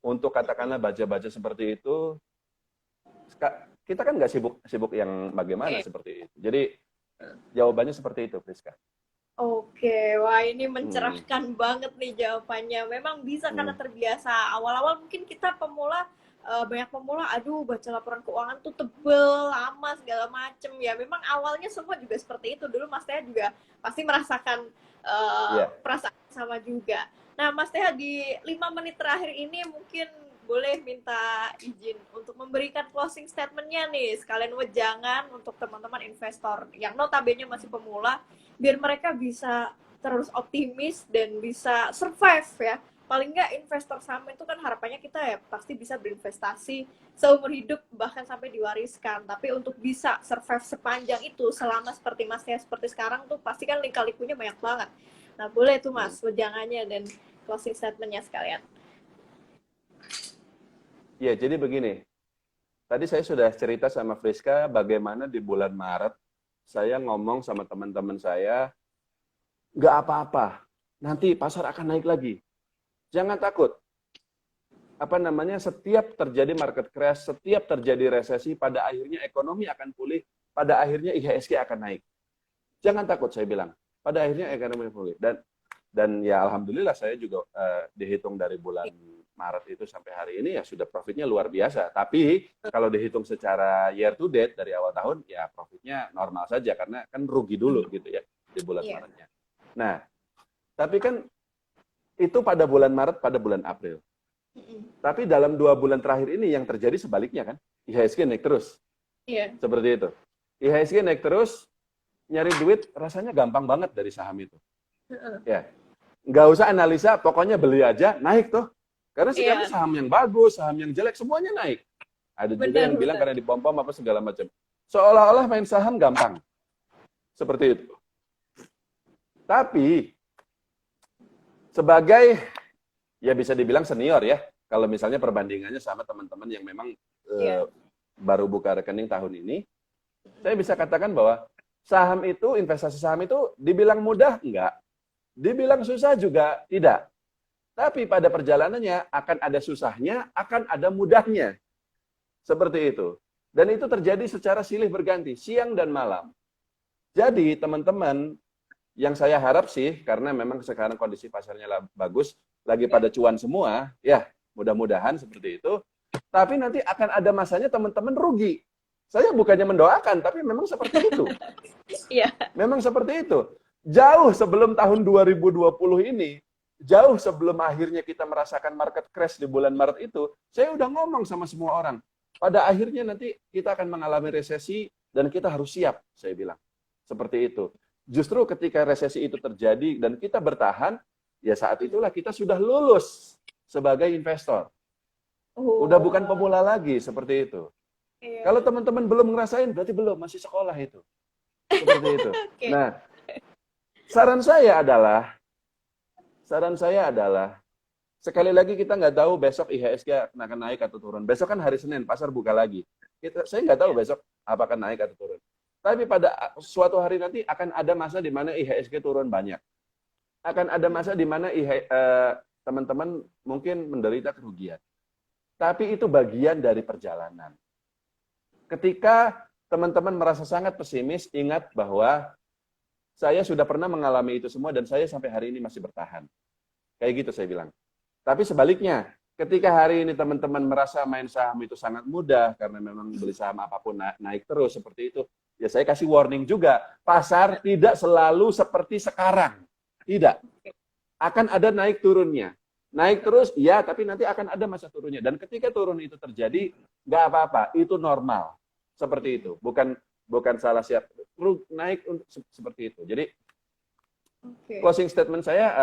untuk katakanlah baca-baca seperti itu. Kita kan nggak sibuk yang bagaimana seperti itu. Jadi jawabannya seperti itu, Priska. Oke, wah ini mencerahkan banget nih jawabannya. Memang bisa karena terbiasa. Awal-awal mungkin kita pemula, banyak pemula, aduh baca laporan keuangan tuh tebel, lama, segala macem. Ya memang awalnya semua juga seperti itu. Dulu Mas Teha juga pasti merasakan perasaan sama juga. Nah Mas Teha di 5 menit terakhir ini mungkin boleh minta izin untuk memberikan closing statement-nya nih, sekalian wejangan untuk teman-teman investor yang notabene masih pemula, biar mereka bisa terus optimis dan bisa survive ya. Paling nggak investor saham itu kan harapannya kita ya pasti bisa berinvestasi seumur hidup bahkan sampai diwariskan. Tapi untuk bisa survive sepanjang itu selama seperti Mas ya seperti sekarang tuh pasti kan lika-likunya banyak banget. Nah boleh tuh Mas wejangannya dan closing statement-nya sekalian. Ya, jadi begini. Tadi saya sudah cerita sama Friska bagaimana di bulan Maret saya ngomong sama teman-teman saya, nggak apa-apa, nanti pasar akan naik lagi. Jangan takut. Setiap terjadi market crash, setiap terjadi resesi, pada akhirnya ekonomi akan pulih, pada akhirnya IHSG akan naik. Jangan takut, saya bilang. Pada akhirnya ekonomi pulih. Dan ya alhamdulillah saya juga dihitung dari bulan Maret itu sampai hari ini ya sudah profitnya luar biasa. Tapi kalau dihitung secara year to date dari awal tahun ya profitnya normal saja karena kan rugi dulu gitu ya di bulan Maretnya. Nah, tapi kan itu pada bulan Maret, pada bulan April. Tapi dalam 2 bulan terakhir ini yang terjadi sebaliknya kan, IHSG naik terus. Seperti itu. IHSG naik terus, nyari duit rasanya gampang banget dari saham itu. Ya, nggak usah analisa, pokoknya beli aja, naik tuh. Karena sekarang saham yang bagus, saham yang jelek, semuanya naik. Ada juga yang bilang karena dipom-pom apa segala macam. Seolah-olah main saham gampang. Seperti itu. Tapi, sebagai, ya bisa dibilang senior ya, kalau misalnya perbandingannya sama teman-teman yang memang baru buka rekening tahun ini, saya bisa katakan bahwa saham itu, investasi saham itu dibilang mudah? Enggak. Dibilang susah juga? Tidak. Tapi pada perjalanannya akan ada susahnya, akan ada mudahnya. Seperti itu. Dan itu terjadi secara silih berganti, siang dan malam. Jadi teman-teman, yang saya harap sih, karena memang sekarang kondisi pasarnya bagus, lagi pada cuan semua, ya mudah-mudahan seperti itu. Tapi nanti akan ada masanya teman-teman rugi. Saya bukannya mendoakan, tapi memang seperti itu. Memang seperti itu. Jauh sebelum tahun 2020 ini, jauh sebelum akhirnya kita merasakan market crash di bulan Maret itu, saya udah ngomong sama semua orang. Pada akhirnya nanti kita akan mengalami resesi dan kita harus siap, saya bilang. Seperti itu. Justru ketika resesi itu terjadi dan kita bertahan, ya saat itulah kita sudah lulus sebagai investor. Udah bukan pemula lagi, seperti itu. Kalau teman-teman belum ngerasain, berarti belum, masih sekolah itu. Seperti itu. Nah, saran saya adalah, sekali lagi kita nggak tahu besok IHSG akan naik atau turun. Besok kan hari Senin, pasar buka lagi. Saya nggak tahu besok apakah naik atau turun. Tapi pada suatu hari nanti akan ada masa di mana IHSG turun banyak. Akan ada masa di mana teman-teman mungkin menderita kerugian. Tapi itu bagian dari perjalanan. Ketika teman-teman merasa sangat pesimis, ingat bahwa saya sudah pernah mengalami itu semua dan saya sampai hari ini masih bertahan. Kayak gitu saya bilang. Tapi sebaliknya, ketika hari ini teman-teman merasa main saham itu sangat mudah karena memang beli saham apapun naik terus seperti itu, ya saya kasih warning juga. Pasar tidak selalu seperti sekarang. Tidak. Akan ada naik turunnya. Naik terus, ya, tapi nanti akan ada masa turunnya. Dan ketika turun itu terjadi, nggak apa-apa. Itu normal. Seperti itu. Bukan salah siap. Naik untuk seperti itu. Jadi, closing statement saya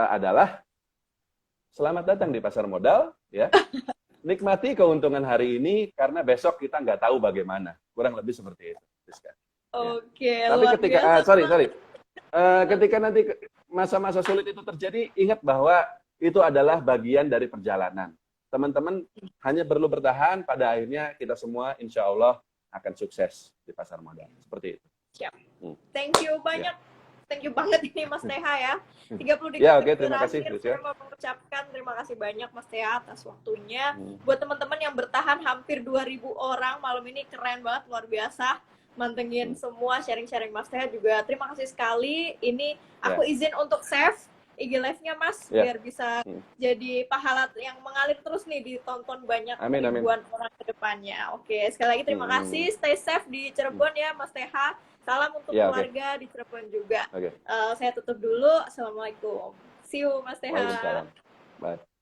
adalah selamat datang di pasar modal, ya. Nikmati keuntungan hari ini karena besok kita nggak tahu bagaimana. Kurang lebih seperti itu, Rizka. Tapi ketika ketika nanti masa-masa sulit itu terjadi, ingat bahwa itu adalah bagian dari perjalanan. Teman-teman hanya perlu bertahan. Pada akhirnya kita semua, insya Allah, akan sukses di pasar modal. Seperti itu. Siap. Thank you banyak. thank you banget ini Mas Teha ya. 30 Ya, detik oke, terima kasih, terakhir Rizka. saya mau mengucapkan terima kasih banyak Mas Teha atas waktunya. Buat teman-teman yang bertahan hampir 2.000 orang malam ini, keren banget, luar biasa. Mantengin semua sharing-sharing Mas Teha juga. Terima kasih sekali. Ini aku izin untuk save IG live-nya Mas, biar bisa jadi pahala yang mengalir terus nih, ditonton banyak ribuan orang ke depannya. Oke, sekali lagi terima kasih. Stay safe di Cirebon ya Mas Teha. Salam untuk keluarga di Cirebon juga. Saya tutup dulu. Assalamualaikum. See you Mas Teha. Waalaikumsalam. Bye.